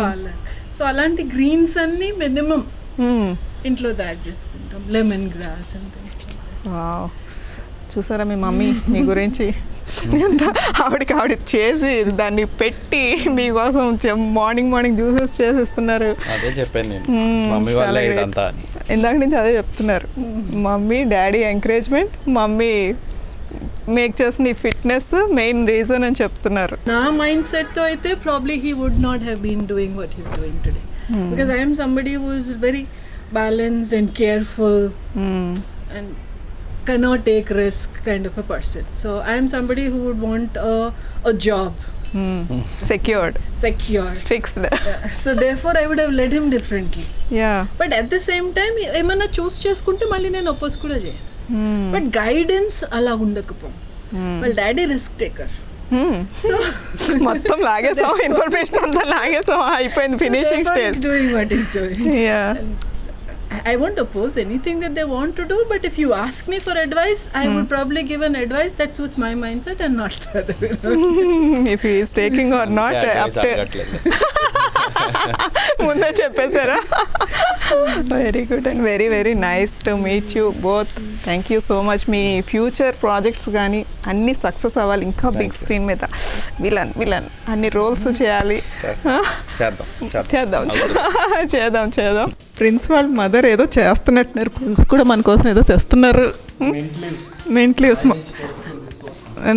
Palak. So alanti greens anni minimum intlo tayar cheskuntam. Lemon grass and things like that. Wow. చూసారా మీ mummy మీ గురించి ఎంత ఆవిడ చేసి దాన్ని పెట్టి మీకోసం morning juices చేసిస్తున్నారు. అదే చెప్పాను నేను, మమ్మీ వాళ్ళే ఇదంతా అని. ఇందాక నుంచి అదే చెప్తున్నారు. Mummy daddy encouragement, mummy make చేసిన ఫిట్నెస్ మెయిన్ రీజన్ అని చెప్తున్నారు. నా మైండ్ సెట్ తో అయితే probably he would not have been doing what he's doing today, because I am somebody who is very balanced and careful and cannot take risk kind of a person. So I am somebody who would want a job secured, fixed. So therefore I would have led him differently. But at the same time ఏమన్నా చూస్ చేసుకుంటే మళ్ళీ నేను oppose కూడా చేయను. But guidance అలా ఉండకపో. వాళ్ళ daddy risk taker. So మొత్తం లాగేసాం, information అంతా లాగేసాం, అయిపోయింది finishing stage. Doing what is doing. I won't oppose anything that they want to do, but if you ask me for advice, I would probably give an advice that suits my mindset and not the other way around. If he is taking or not, up to ముందే చెప్పేశారా. Very good and very nice to meet you both. Thank you so much. మీ future projects కానీ అన్నీ success అవ్వాలి, ఇంకా big screen మీద villain అన్ని roles చేయాలి. చేద్దాం. ప్రిన్స్ వాళ్ళ మదర్ ఏదో చేస్తున్నట్టున్నారు. ప్రిన్స్ కూడా మన కోసం ఏదో తెస్తున్నారు. మెంట్లీవ్స్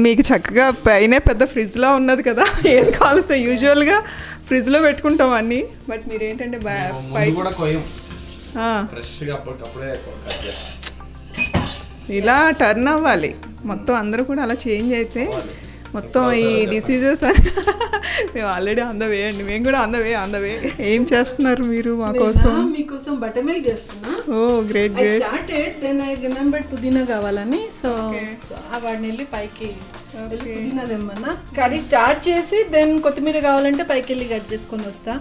మీకు చక్కగా పైన పెద్ద ఫ్రిడ్జ్లా ఉన్నది కదా, ఏది కాలుస్తే యూజువల్గా ఫ్రిడ్జ్లో పెట్టుకుంటాం అన్నీ. బట్ మీరేంటంటే ఇలా టర్న్ అవ్వాలి మొత్తం, అందరూ కూడా అలా చేంజ్ అయితే మొత్తం ఈ డిసీజెస్ మేము ఆల్రెడీ అందవే అండి, మేము కూడా అందవే. ఏం చేస్తున్నారు మీరు మా కోసం? మీకోసం బటర్ మిల్క్ చేస్తున్నా. Oh great. Started then I remembered పుదీనా కావాలని. సో వాడిని వెళ్ళి పైకి పుదీనా తెమ్మన్నా. కర్రీ స్టార్ట్ చేసి దెన్ కొత్తిమీర కావాలంటే పైకి వెళ్ళి కట్ చేసుకొని వస్తా.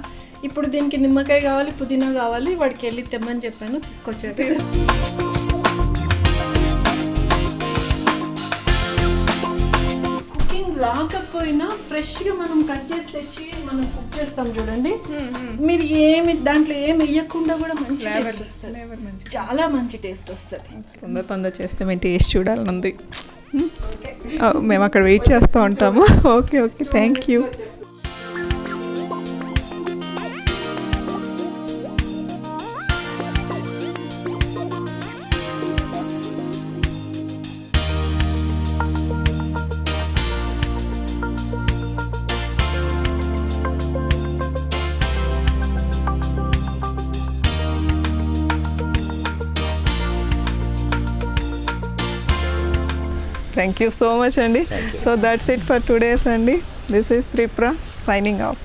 ఇప్పుడు దీనికి నిమ్మకాయ కావాలి, పుదీనా కావాలి, వాడికి వెళ్ళి తెమ్మని చెప్పాను, తీసుకొచ్చాడు. రాకపోయినా ఫ్రెష్గా మనం కట్ చేసి తెచ్చి మనం కుక్ చేస్తాం చూడండి. మీరు దాంట్లో ఏమి వేయకుండా కూడా మంచి టేస్ట్ వస్తుంది, చాలా మంచి టేస్ట్ వస్తుంది. తొందర చేస్తే మేము టేస్ట్ చూడాలనుంది. మేము అక్కడ వెయిట్ చేస్తూ ఉంటాము. Okay thank you. Thank you so much, Andy. So that's it for today's Andy. This is Tripura signing off.